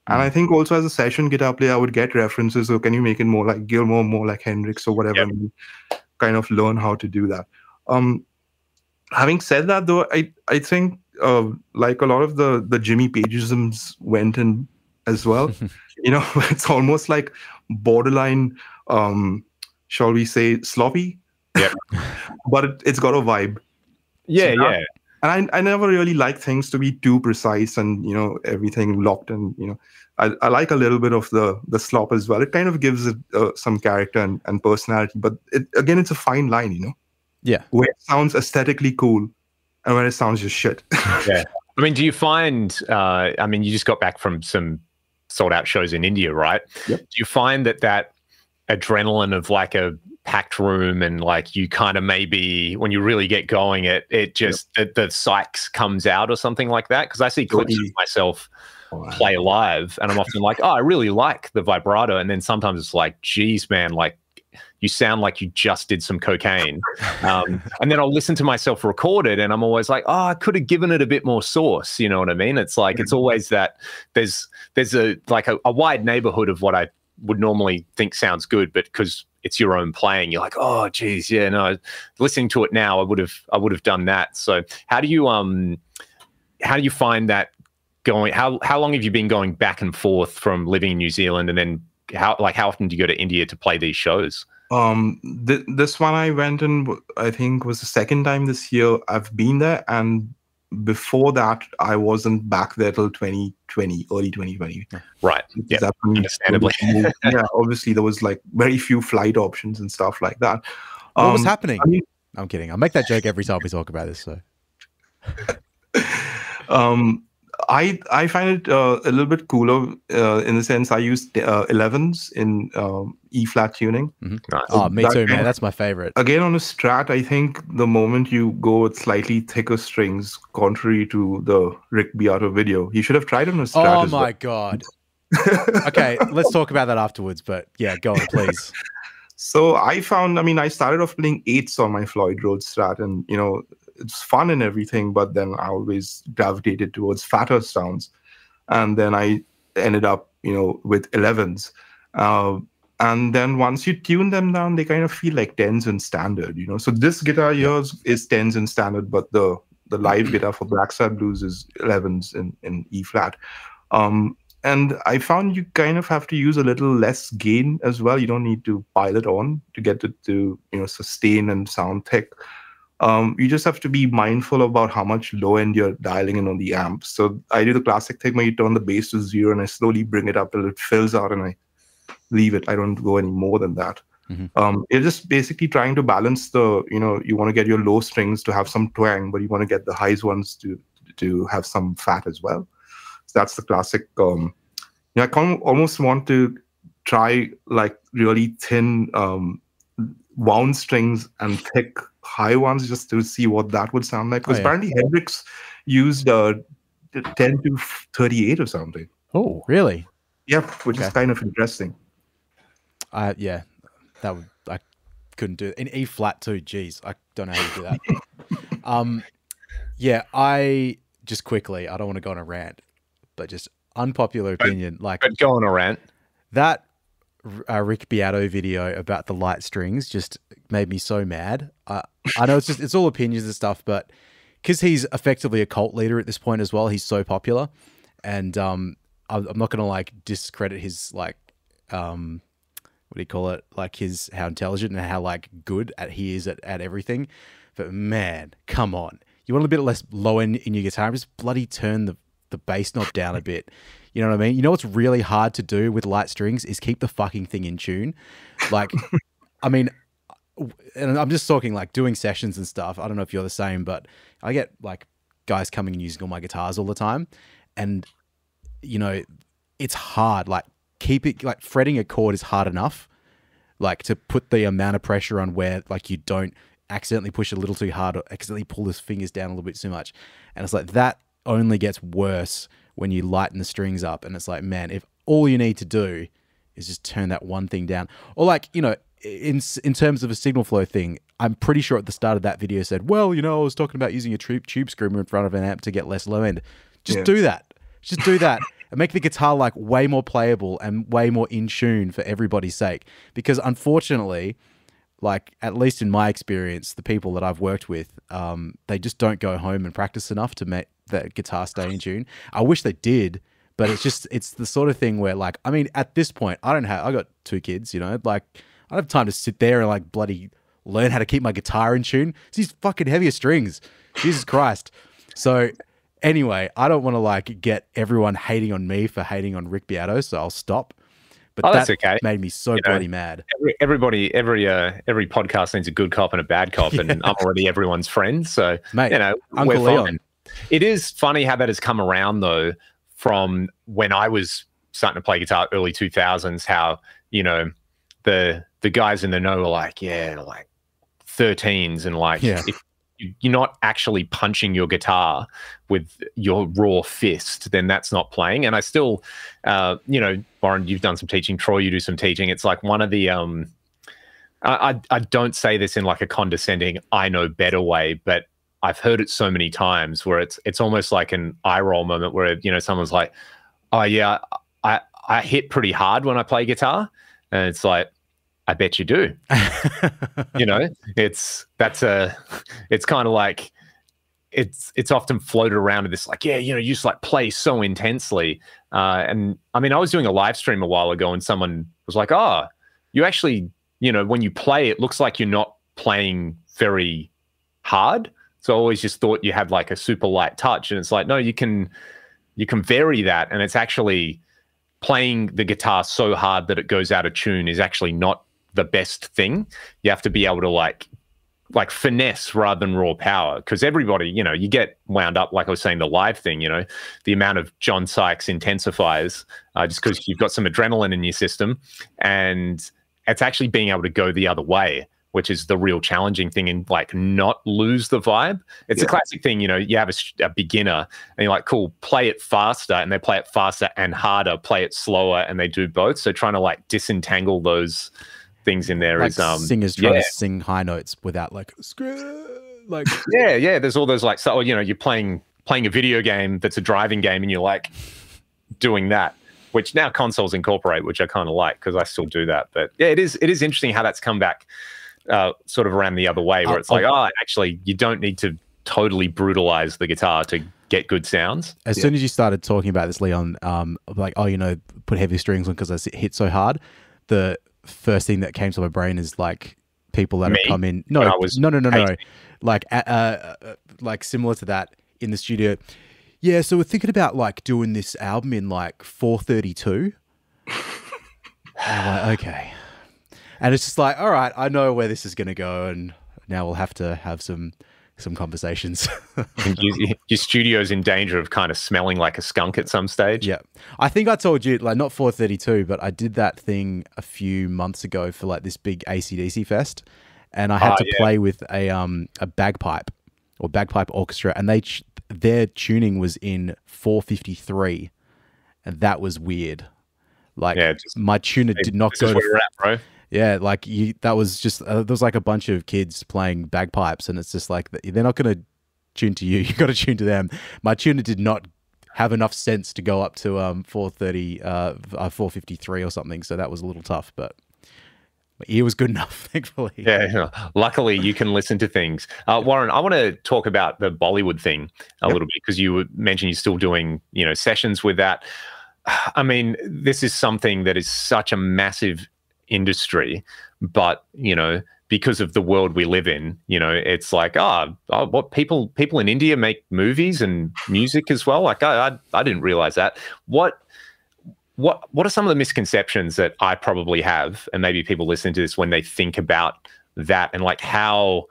And I think also as a session guitar player, I would get references. So can you make it more like Gilmour, more like Hendrix or whatever, and kind of learn how to do that. Having said that, though, I think like a lot of the Jimmy Pageisms went in as well. It's almost like borderline, shall we say, sloppy. Yeah. But it's got a vibe. Yeah. And I never really like things to be too precise and, everything locked. And, I like a little bit of the slop as well. It kind of gives it some character and personality. But again, it's a fine line, Yeah. Where it sounds aesthetically cool and when it sounds just shit. Yeah. I mean, do you find, you just got back from some sold out shows in India, right? Yep. Do you find that adrenaline of like a packed room and like you kind of maybe when you really get going, it just, the Sykes comes out or something like that? Because I see clips of myself play live and I'm often like, oh, I really like the vibrato. And then sometimes it's like, geez, man, like you sound like you just did some cocaine. And then I'll listen to myself record it and I'm always like, oh, I could have given it a bit more sauce. You know what I mean? It's like, it's always that there's a wide neighborhood of what I would normally think sounds good, but because it's your own playing, you're like, oh, geez, yeah, no. Listening to it now, I would have done that. So how do you find that going? How long have you been going back and forth from living in New Zealand, and then how often do you go to India to play these shows? This one I went in, I think was the second time this year I've been there, and before that I wasn't back there till 2020, early 2020. Right. Yeah. Understandably. Yeah. Obviously, there was like very few flight options and stuff like that. What was happening? I'm kidding. I'll make that joke every time we talk about this. So. I find it a little bit cooler in the sense I use 11s in E flat tuning. Mm-hmm. Nice. Oh, me too, man. That's my favorite. Again, on a Strat, I think the moment you go with slightly thicker strings, contrary to the Rick Beato video, you should have tried on a Strat. Oh my God. Okay, let's talk about that afterwards. But yeah, go on, please. So I found, I started off playing 8s on my Floyd Rhodes Strat, and it's fun and everything, but then I always gravitated towards fatter sounds. And then I ended up, with 11s. And then once you tune them down, they kind of feel like 10s in standard, So this guitar here is 10s in standard, but the live guitar for Black Sad Blues is 11s in E flat. And I found you kind of have to use a little less gain as well. You don't need to pile it on to get it to, sustain and sound thick. You just have to be mindful about how much low end you're dialing in on the amp. So I do the classic thing where you turn the bass to 0 and I slowly bring it up till it fills out and I leave it. I don't go any more than that. Mm-hmm. You're just basically trying to balance the, you want to get your low strings to have some twang, but you want to get the highs ones to have some fat as well. So that's the classic. I almost want to try like really thin wound strings and thick high ones just to see what that would sound like. Because apparently Hendrix used 10 to 38 or something. Oh, really? Yep, which is kind of interesting. Yeah, that would, I couldn't do it. In E flat too. Jeez, I don't know how you do that. Yeah, I just quickly, I don't want to go on a rant, but just unpopular opinion. Like, but go on a rant. That Rick Beato video about the light strings just made me so mad. I know it's all opinions and stuff, but because he's effectively a cult leader at this point as well, he's so popular, and I'm not gonna like discredit his like what do you call it, like his how intelligent and how like good he is at everything. But man, come on, you want a bit less low end in your guitar, just bloody turn the bass knob down a bit. You know what I mean? You know what's really hard to do with light strings is keep the fucking thing in tune. Like, I mean, and I'm just talking like doing sessions and stuff. I don't know if you're the same, but I get like guys coming and using all my guitars all the time. And, you know, it's hard. Like, like fretting a chord is hard enough. Like, to put the amount of pressure on where like you don't accidentally push a little too hard or accidentally pull his fingers down a little bit too much. And it's like that only gets worse when you lighten the strings up. And it's like, man, if all you need to do is just turn that one thing down, or like, you know, in terms of a signal flow thing, I'm pretty sure at the start of that video said, well, you know, I was talking about using a tube screamer in front of an amp to get less low end. Just do that. Just do that and make the guitar like way more playable and way more in tune for everybody's sake. Because unfortunately, like, at least in my experience, the people that I've worked with, they just don't go home and practice enough to make that guitar stay in tune. I wish they did, but it's the sort of thing where, like, I mean, at this point, I got 2 kids, you know, like, I don't have time to sit there and like bloody learn how to keep my guitar in tune. It's these fucking heavier strings. Jesus Christ. So anyway, I don't want to like get everyone hating on me for hating on Rick Beato, so I'll stop. But that's okay. Made me so bloody mad. Every podcast needs a good cop and a bad cop, and I'm already everyone's friend. So, mate, you know, Uncle Leon. It is funny how that has come around, though, from when I was starting to play guitar early 2000s, how, you know, the guys in the know were like, yeah, like 13s, and like, if you're not actually punching your guitar with your raw fist, then that's not playing. And I still, you know, Warren, you've done some teaching. Troy, you do some teaching. It's like one of the, I don't say this in like a condescending, I know better way, but I've heard it so many times where it's almost like an eye roll moment where, you know, someone's like, oh yeah, I hit pretty hard when I play guitar. And it's like, I bet you do. You know, it's kind of like, it's often floated around in this like, yeah, you know, you just like play so intensely. And I mean, I was doing a live stream a while ago and someone was like, oh, you actually, you know, when you play, it looks like you're not playing very hard. So I always just thought you had like a super light touch. And it's like, no, you can vary that. And it's actually playing the guitar so hard that it goes out of tune is actually not the best thing. You have to be able to like finesse rather than raw power, because everybody, you know, you get wound up, like I was saying, the live thing, you know, the amount of John Sykes intensifiers just because you've got some adrenaline in your system, and it's actually being able to go the other way, which is the real challenging thing, and like not lose the vibe. It's a classic thing, you know, you have a beginner and you're like, cool, play it faster, and they play it faster and harder, play it slower, and they do both. So trying to like disentangle those things in there, like is singers trying to sing high notes without like there's all those like, so, you know, you're playing a video game that's a driving game and you're like doing that, which now consoles incorporate, which I kind of like because I still do that. But yeah, it is interesting how that's come back sort of around the other way, where it's like, oh, actually you don't need to totally brutalize the guitar to get good sounds. As soon as you started talking about this, Leon, like, oh, you know, put heavy strings on because I hit so hard, the first thing that came to my brain is like people that have come in. No, like similar to that in the studio. Yeah, so we're thinking about like doing this album in like 432. And I'm like, okay. And it's just like, all right, I know where this is going to go, and now we'll have to have some conversations. Your studio's in danger of kind of smelling like a skunk at some stage. Yeah. I think I told you, like, not 432, but I did that thing a few months ago for like this big AC/DC fest, and I had to play with a bagpipe or bagpipe orchestra, and their tuning was in 453, and that was weird. Like, my tuner did not go to... Where you're at, bro. Yeah, like that was just there was like a bunch of kids playing bagpipes, and it's just like they're not going to tune to you. You got to tune to them. My tuner did not have enough sense to go up to 430, 453 or something, so that was a little tough, but my ear was good enough, thankfully. Yeah, luckily you can listen to things. Warren, I want to talk about the Bollywood thing a little bit, because you mentioned you're still doing, sessions with that. I mean, this is something that is such a massive industry, but, because of the world we live in, it's like, what people in India make movies and music as well? Like, I didn't realize that. What are some of the misconceptions that I probably have, and maybe people listening to this, when they think about that, and like how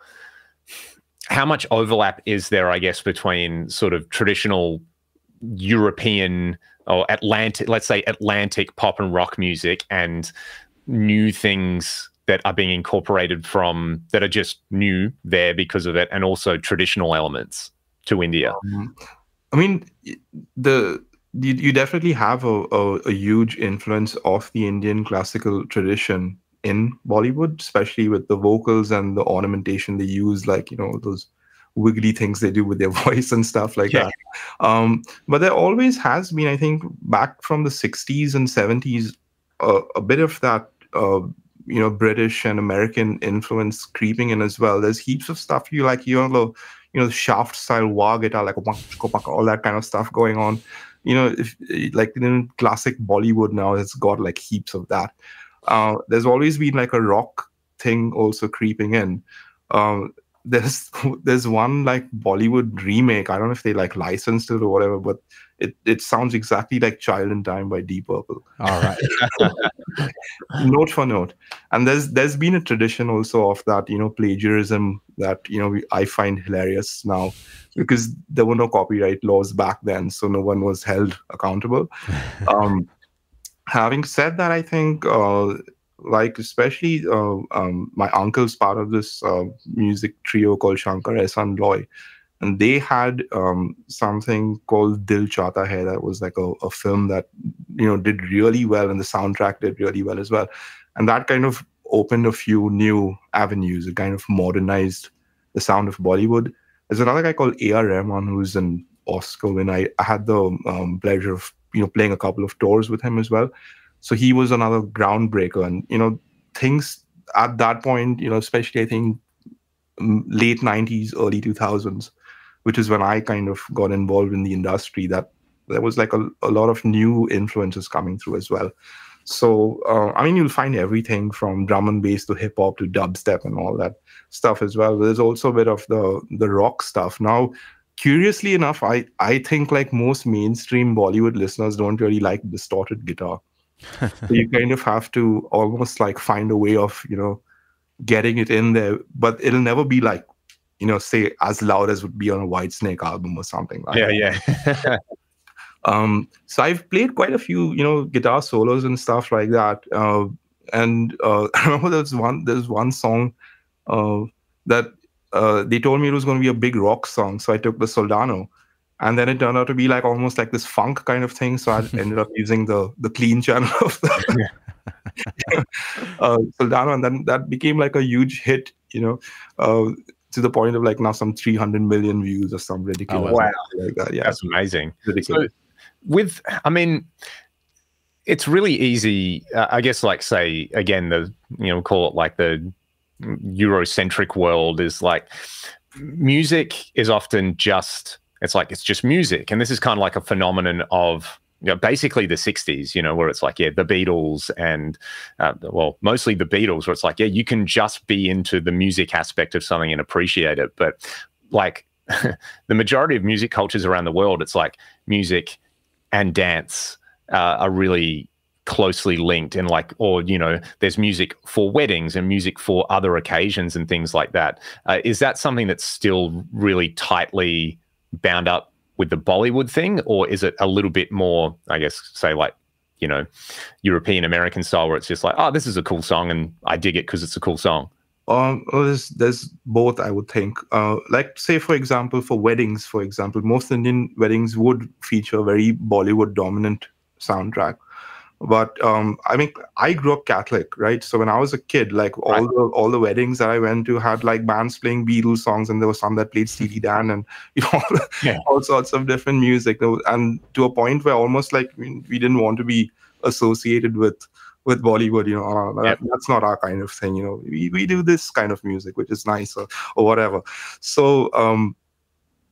much overlap is there, I guess, between sort of traditional European or Atlantic, let's say Atlantic pop and rock music, and new things that are being incorporated from, that are just new there because of it, and also traditional elements to India? I mean, you definitely have a huge influence of the Indian classical tradition in Bollywood, especially with the vocals and the ornamentation they use, like, those wiggly things they do with their voice and stuff like that. But there always has been, I think, back from the 60s and 70s, a bit of that, British and American influence creeping in as well. There's heaps of stuff the Shaft style wah guitar, like all that kind of stuff going on. If like in classic Bollywood now, it's got like heaps of that. There's always been like a rock thing also creeping in. There's one like Bollywood remake. I don't know if they like licensed it or whatever, but it sounds exactly like Child in Time by Deep Purple. All right. Note for note. And there's been a tradition also of that, plagiarism that, I find hilarious now, because there were no copyright laws back then, so no one was held accountable. Having said that, I think like especially my uncle's part of this music trio called Shankar Ehsan Loy, and they had something called Dil Chahta Hai. That was like a film that did really well, and the soundtrack did really well as well, and that kind of opened a few new avenues. It kind of modernized the sound of Bollywood. There's another guy called A.R. Rahman, who's an Oscar winner. I had the pleasure of playing a couple of tours with him as well. So he was another groundbreaker, and things at that point, especially I think late 90s, early 2000s, which is when I kind of got involved in the industry, that there was like a lot of new influences coming through as well. So I mean, you'll find everything from drum and bass to hip hop to dubstep and all that stuff as well. But there's also a bit of the rock stuff. Now, curiously enough, I think like most mainstream Bollywood listeners don't really like distorted guitar. So you kind of have to almost like find a way of, getting it in there, but it'll never be like, say as loud as would be on a Whitesnake album or something like that. Yeah. So I've played quite a few, guitar solos and stuff like that. And I remember there's one song that they told me it was going to be a big rock song. So I took the Soldano, and then it turned out to be like almost like this funk kind of thing. So I ended up using the clean channel of the Soldano, and then that became like a huge hit, to the point of like now some 300 million views or some ridiculous. Wow, like that. Yeah, that's amazing. So it's really easy, I guess, like say again, call it like the Eurocentric world is like music is often just, it's just music. And this is kind of like a phenomenon of, basically the 60s, where it's like, the Beatles and, mostly the Beatles, where it's like, you can just be into the music aspect of something and appreciate it. But like the majority of music cultures around the world, it's like music and dance are really closely linked, and like, or there's music for weddings and music for other occasions and things like that. Is that something that's still really tightly bound up with the Bollywood thing, or is it a little bit more, I guess, say like, European American style, where it's just like, oh, this is a cool song and I dig it because it's a cool song? Well, there's both, I would think. Like, say, for example, for weddings, most Indian weddings would feature a very Bollywood dominant soundtrack. But I mean, I grew up Catholic, right? So when I was a kid, like all the weddings that I went to had like bands playing Beatles songs, and there was some that played Steely Dan, and Yeah. all sorts of different music. And to a point where almost like we didn't want to be associated with Bollywood. That's not our kind of thing. We do this kind of music, which is nice, or whatever. So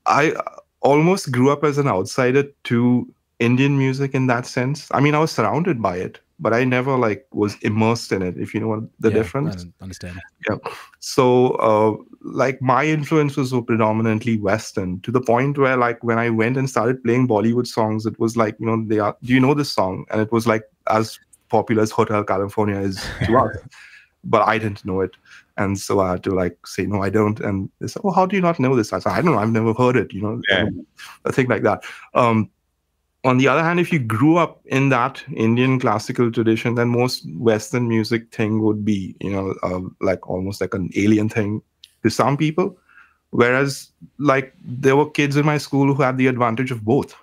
I almost grew up as an outsider to Indian music in that sense. I mean, I was surrounded by it, but I never like was immersed in it, if you know what the difference. I understand. Yeah. So like my influence was so predominantly Western, to the point where like when I went and started playing Bollywood songs, it was like, do you know this song? And it was like as popular as Hotel California is to us. But I didn't know it. And so I had to like say, no, I don't. And they said, oh, how do you not know this? I said, I don't know. I've never heard it, a thing like that. On the other hand, if you grew up in that Indian classical tradition, then most Western music thing would be, like almost like an alien thing to some people. Whereas like there were kids in my school who had the advantage of both,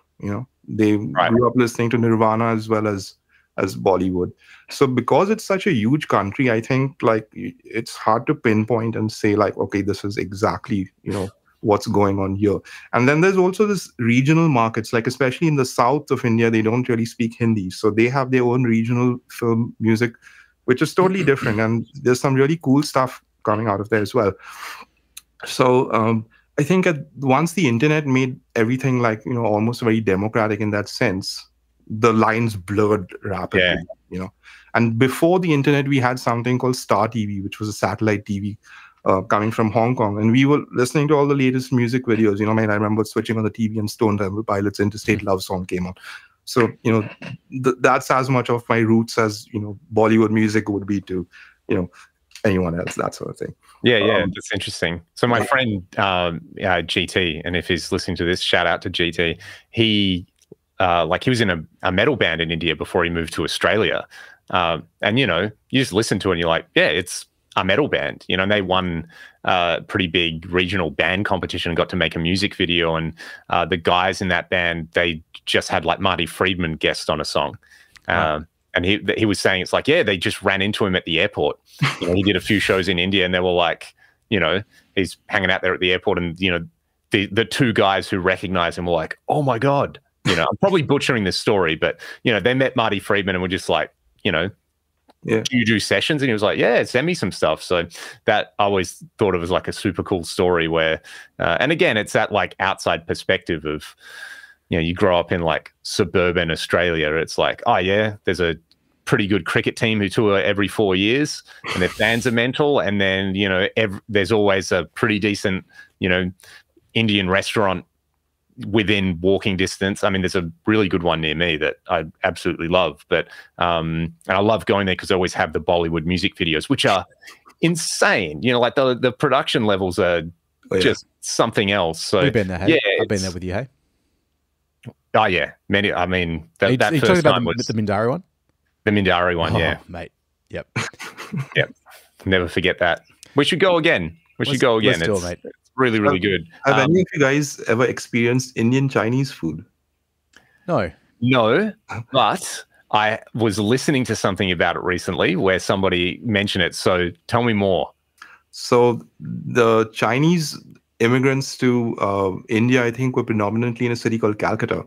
they grew up listening to Nirvana as well as Bollywood. So because it's such a huge country, I think like it's hard to pinpoint and say like, okay, this is exactly, what's going on here. And then there's also this regional markets, like especially in the south of India, they don't really speak Hindi. So they have their own regional film music, which is totally different. And there's some really cool stuff coming out of there as well. So I think once the internet made everything like, almost very democratic in that sense, the lines blurred rapidly, And before the internet, we had something called Star TV, which was a satellite TV coming from Hong Kong. And we were listening to all the latest music videos. I remember switching on the TV and Stone Temple Pilots' Interstate Love song came on. So, that's as much of my roots as, Bollywood music would be to, anyone else, that sort of thing. Yeah, that's interesting. So my friend GT, and if he's listening to this, shout out to GT. He was in a metal band in India before he moved to Australia. And, you just listen to it and you're like, yeah, it's a metal band, and they won a pretty big regional band competition and got to make a music video. And the guys in that band, they just had like Marty Friedman guest on a song. And he was saying, it's like, yeah, they just ran into him at the airport. He did a few shows in India and they were like, he's hanging out there at the airport. And, the two guys who recognized him were like, oh my God. I'm probably butchering this story, but, they met Marty Friedman and were just like, do you do sessions? And he was like, yeah, send me some stuff. So that I always thought of as like a super cool story where, and again, it's that like outside perspective of, you grow up in like suburban Australia. It's like, oh yeah, there's a pretty good cricket team who tour every 4 years and their fans are mental. And then, there's always a pretty decent, Indian restaurant within walking distance. I mean, there's a really good one near me that I absolutely love, but and I love going there because I always have the Bollywood music videos, which are insane. Like the production levels are just something else. So you've been there, hey? Yeah, I've been there with you, hey? Oh yeah, many. I mean, that first first time time was the Mindari one. The Mindari one, yeah, mate. Yep, yep. Never forget that. We should go again. Let's do it, mate. It's really, really good. Have any of you guys ever experienced Indian Chinese food? No, but I was listening to something about it recently where somebody mentioned it. So tell me more. So the Chinese immigrants to India, I think, were predominantly in a city called Calcutta.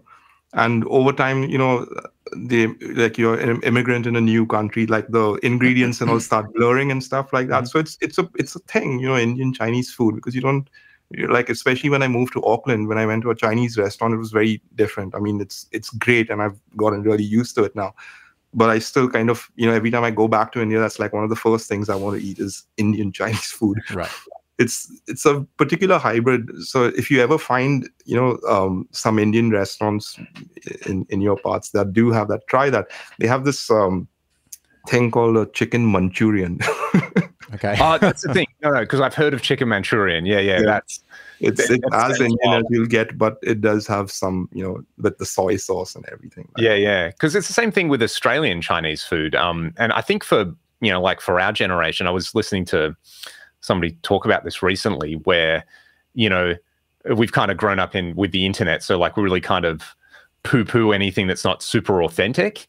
And over time, you're an immigrant in a new country, like the ingredients and all start blurring and stuff like that. So it's a thing, Indian Chinese food, because especially when I moved to Auckland, when I went to a Chinese restaurant, it was very different. I mean, it's great, and I've gotten really used to it now. But I still kind of, every time I go back to India, that's like one of the first things I want to eat is Indian Chinese food. Right. It's a particular hybrid. So if you ever find, some Indian restaurants in your parts that do have that, try that. They have this thing called a chicken Manchurian. Okay. Oh, that's the thing. No, because I've heard of chicken Manchurian. Yeah. It's as Indian as you'll get, but it does have some, with the soy sauce and everything. Yeah. Because it's the same thing with Australian Chinese food. And I think for our generation, I was listening to somebody talk about this recently where, we've kind of grown up with the internet. So like we really kind of poo-poo anything that's not super authentic.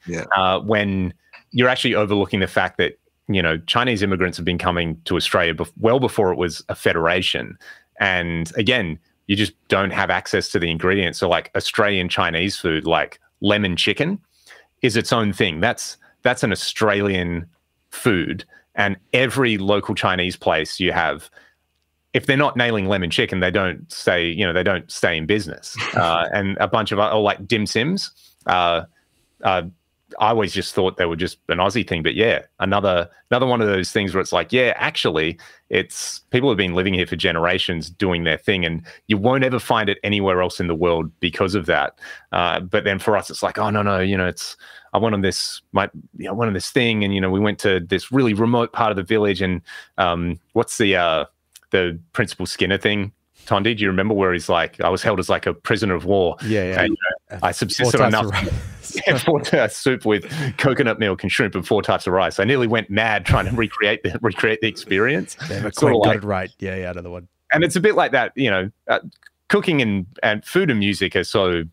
When you're actually overlooking the fact that, you know, Chinese immigrants have been coming to Australia well before it was a federation. And again, you just don't have access to the ingredients. So like Australian Chinese food, like lemon chicken, is its own thing. That's an Australian food. And every local Chinese place you have, if they're not nailing lemon chicken, they don't stay in business. And a bunch of like dim sims. I always just thought they were just an Aussie thing, but yeah, another one of those things where it's like, yeah, actually, it's people have been living here for generations doing their thing, and you won't ever find it anywhere else in the world because of that. But then for us, it's like, oh no, you know, I went on this thing, and you know, we went to this really remote part of the village, and what's the Principal Skinner thing? Tondi, do you remember where he's like, I was held as like a prisoner of war? Yeah. And, you know, I subsisted on enough 4 types of soup with coconut milk and shrimp and 4 types of rice. I nearly went mad trying to recreate the experience. Yeah, sort of got it right. Yeah, another one. And it's a bit like that, you know, cooking and food and music are so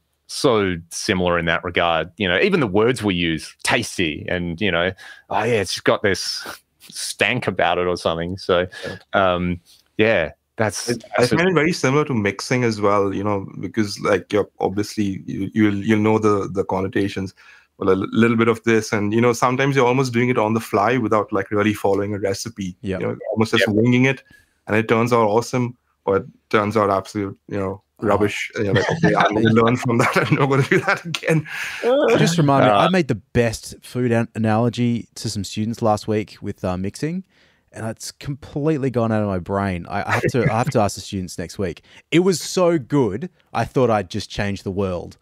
similar in that regard. You know, even the words we use, tasty, and, you know, oh yeah, it's just got this stank about it or something. So, yeah. I find it very similar to mixing as well, you know, because like you'll know the connotations. Well, a little bit of this, and you know, sometimes you're almost doing it on the fly without like really following a recipe. You know, almost just winging it, and it turns out awesome, or it turns out absolute, you know, rubbish. You know, like, okay, I need to learn from that. I'm not going to do that again. Just remind me, I made the best food analogy to some students last week with mixing. And it's completely gone out of my brain. I have to ask the students next week. It was so good, I thought I'd just change the world.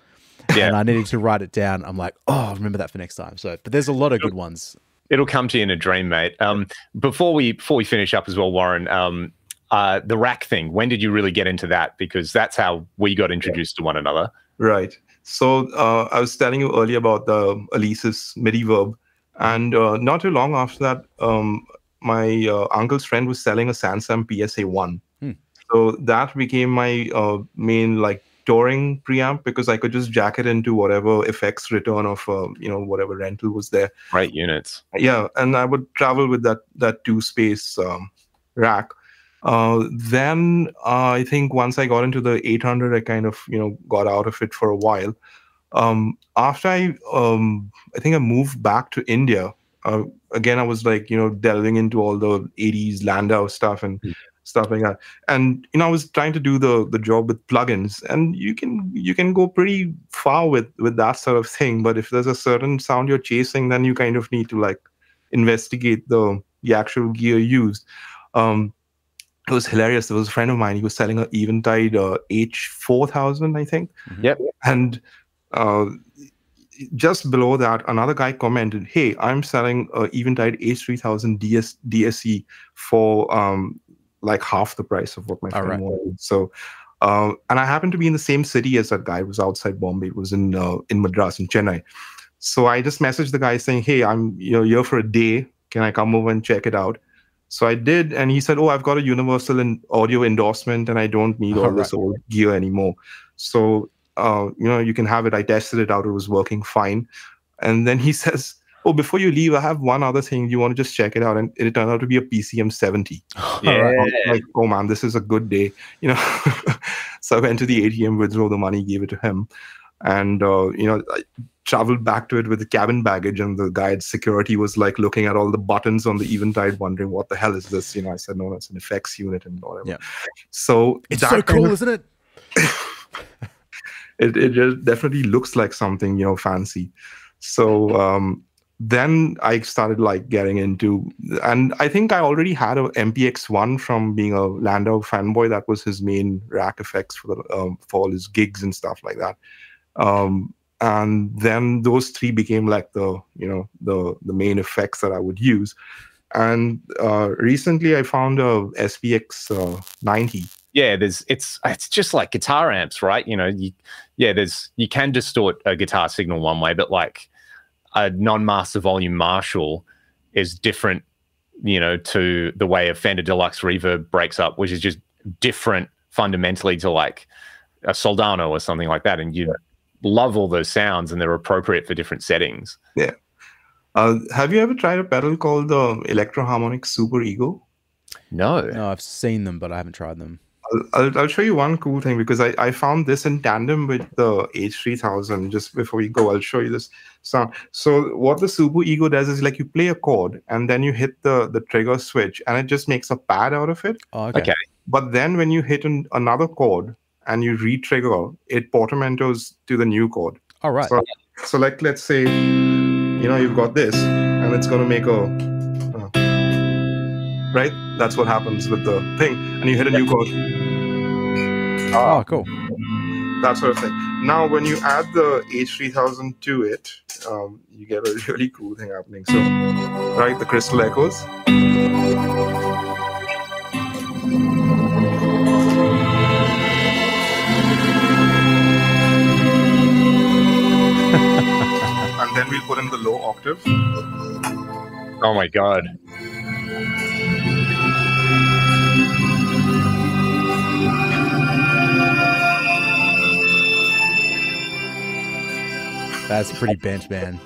Yeah. And I needed to write it down. I'm like, oh, I'll remember that for next time. So, but there's a lot of good ones. It'll come to you in a dream, mate. Before we finish up as well, Warren, the rack thing, when did you really get into that? Because that's how we got introduced to one another. Right. So I was telling you earlier about the Alesis MIDI verb. And not too long after that, my uncle's friend was selling a Sansam PSA-1. So that became my main like touring preamp, because I could just jack it into whatever effects return of you know, whatever rental was there. Right, units. Yeah, and I would travel with that 2-space rack. Then I think once I got into the 800, I kind of, you know, got out of it for a while. After I think I moved back to India. Again, I was like, you know, delving into all the 80s Landau stuff and stuff like that. And, you know, I was trying to do the job with plugins, and you can go pretty far with that sort of thing. But if there's a certain sound you're chasing, then you kind of need to like investigate the actual gear used. It was hilarious. There was a friend of mine, he was selling an Eventide H4000, I think. Yep. And just below that, another guy commented, "Hey, I'm selling Eventide H3000 DSE for like half the price of what my friend wanted." So, and I happened to be in the same city as that guy. It was outside Bombay. It was in Madras, in Chennai. So I just messaged the guy saying, "Hey, I'm here for a day. Can I come over and check it out?" So I did, and he said, "Oh, I've got a Universal audio endorsement, and I don't need all this old gear anymore. So you can have it." I tested it out. It was working fine. And then he says, "Oh, before you leave, I have one other thing. You want to just check it out?" And it turned out to be a PCM 70. Yeah. Like, oh man, this is a good day. You know, so I went to the ATM, withdrew the money, gave it to him. And, I traveled back to it with the cabin baggage, and the guy at security was like looking at all the buttons on the Eventide, wondering, what the hell is this? I said, no, it's an effects unit and whatever. Yeah. So it's so cool, isn't it? It just definitely looks like something, fancy. So then I started like getting into, and I think I already had a MPX-1 from being a Landau fanboy. That was his main rack effects for all his gigs and stuff like that. And then those three became like the main effects that I would use. And recently I found a SPX 90. Yeah, it's just like guitar amps, right? You can distort a guitar signal one way, but like a non-master volume Marshall is different, to the way a Fender Deluxe Reverb breaks up, which is just different fundamentally to like a Soldano or something like that. And love all those sounds, and they're appropriate for different settings. Yeah. Have you ever tried a pedal called the Electro Harmonic Super Ego? No. No, I've seen them, but I haven't tried them. I'll show you one cool thing, because I found this in tandem with the H3000. Just before we go, I'll show you this sound. So what the Super Ego does is, like, you play a chord and then you hit the trigger switch and it just makes a pad out of it. Oh, okay. But then when you hit another chord and you re-trigger, it portmanteaus to the new chord. All right. So like, let's say, you've got this and it's going to make a... right? That's what happens with the thing. And you hit a new chord. Oh, cool. That sort of thing. Now, when you add the H3000 to it, you get a really cool thing happening. So, right, the crystal echoes. And then we'll put in the low octave. Oh my God. That's pretty bent, man.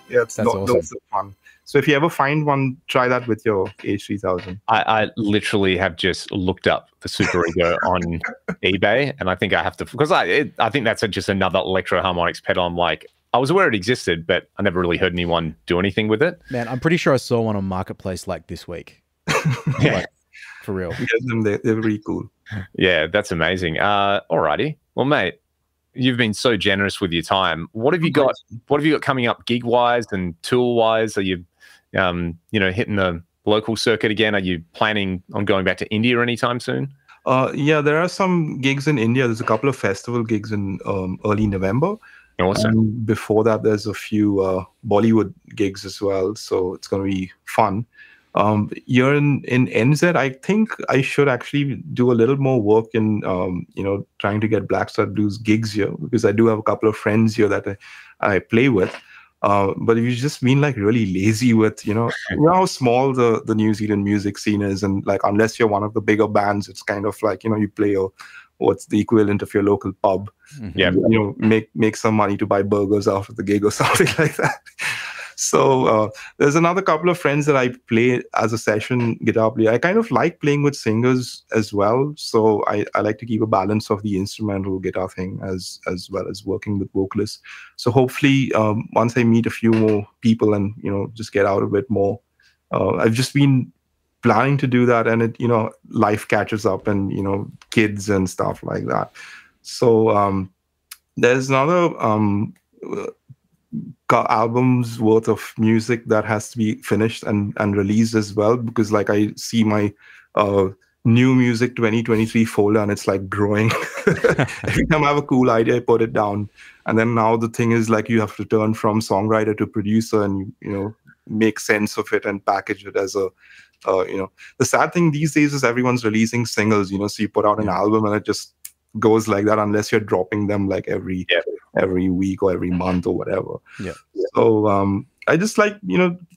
Yeah, that's awesome. Lots of fun. So if you ever find one, try that with your H3000. I literally have just looked up the Super Ego on eBay, and I think I have to, because I think that's just another Electro Harmonics pedal. I'm like, I was aware it existed, but I never really heard anyone do anything with it. Man, I'm pretty sure I saw one on Marketplace like this week. Yeah. Like, for real. They're really cool. Yeah, that's amazing. Alrighty. Well, mate, you've been so generous with your time. What have you got? What have you got coming up, gig wise and tool wise? Are you, hitting the local circuit again? Are you planning on going back to India anytime soon? Yeah, there are some gigs in India. There's a couple of festival gigs in early November. Awesome. Before that, there's a few Bollywood gigs as well. So it's going to be fun. Here in NZ, I think I should actually do a little more work in, trying to get Black Strat Blues gigs here, because I do have a couple of friends here that I play with. But if you've just been like really lazy with, you know how small the New Zealand music scene is, and like unless you're one of the bigger bands, it's kind of like, you play what's the equivalent of your local pub. Yeah, make some money to buy burgers after the gig or something like that. So there's another couple of friends that I play as a session guitar player. I kind of like playing with singers as well. So I like to keep a balance of the instrumental guitar thing as well as working with vocalists. So hopefully once I meet a few more people and, just get out a bit more, I've just been planning to do that, and it, life catches up and, kids and stuff like that. So there's another albums worth of music that has to be finished and released as well, because like I see my new music 2023 folder and it's like growing. Every time I have a cool idea, I put it down, and then now the thing is like you have to turn from songwriter to producer and make sense of it and package it as a the sad thing these days is everyone's releasing singles, so you put out an album and it just goes like that unless you're dropping them like every week or every month or whatever. So I just like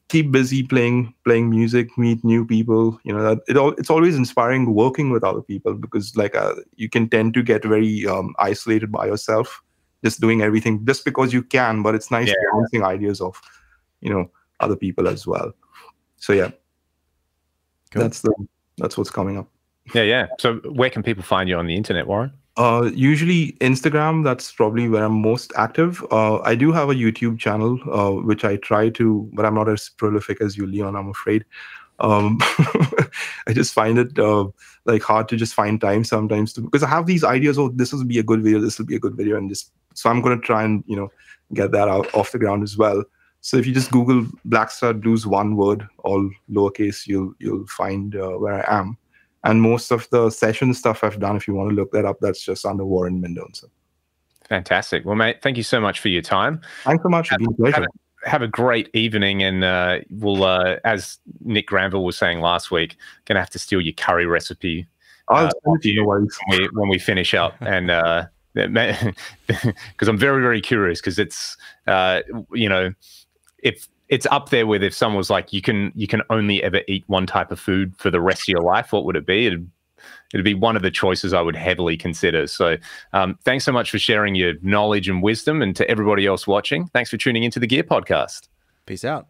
keep busy playing music, meet new people. It's always inspiring working with other people, because like you can tend to get very isolated by yourself, just doing everything just because you can. But it's nice bouncing ideas off other people as well. So yeah, cool. That's what's coming up. Yeah. So where can people find you on the internet, Warren? Usually Instagram. That's probably where I'm most active. I do have a YouTube channel, which I try to, but I'm not as prolific as you, Leon, I'm afraid. I just find it like hard to just find time sometimes because I have these ideas. Oh, this will be a good video. This will be a good video, and so I'm going to try and get that out off the ground as well. So if you just Google Black Strat Blues, one word, all lowercase, you'll find where I am. And most of the session stuff I've done, if you want to look that up, that's just under Warren Mendonsa. Fantastic. Well, mate, thank you so much for your time. Thanks so much. It's been a pleasure. Have a great evening, and we'll, as Nick Granville was saying last week, gonna have to steal your curry recipe when we finish up, and because I'm very, very curious, because it's if it's up there with if someone was like, you can only ever eat one type of food for the rest of your life, what would it be? It'd it'd be one of the choices I would heavily consider. So thanks so much for sharing your knowledge and wisdom, and to everybody else watching, thanks for tuning into the Gear Podcast. Peace out.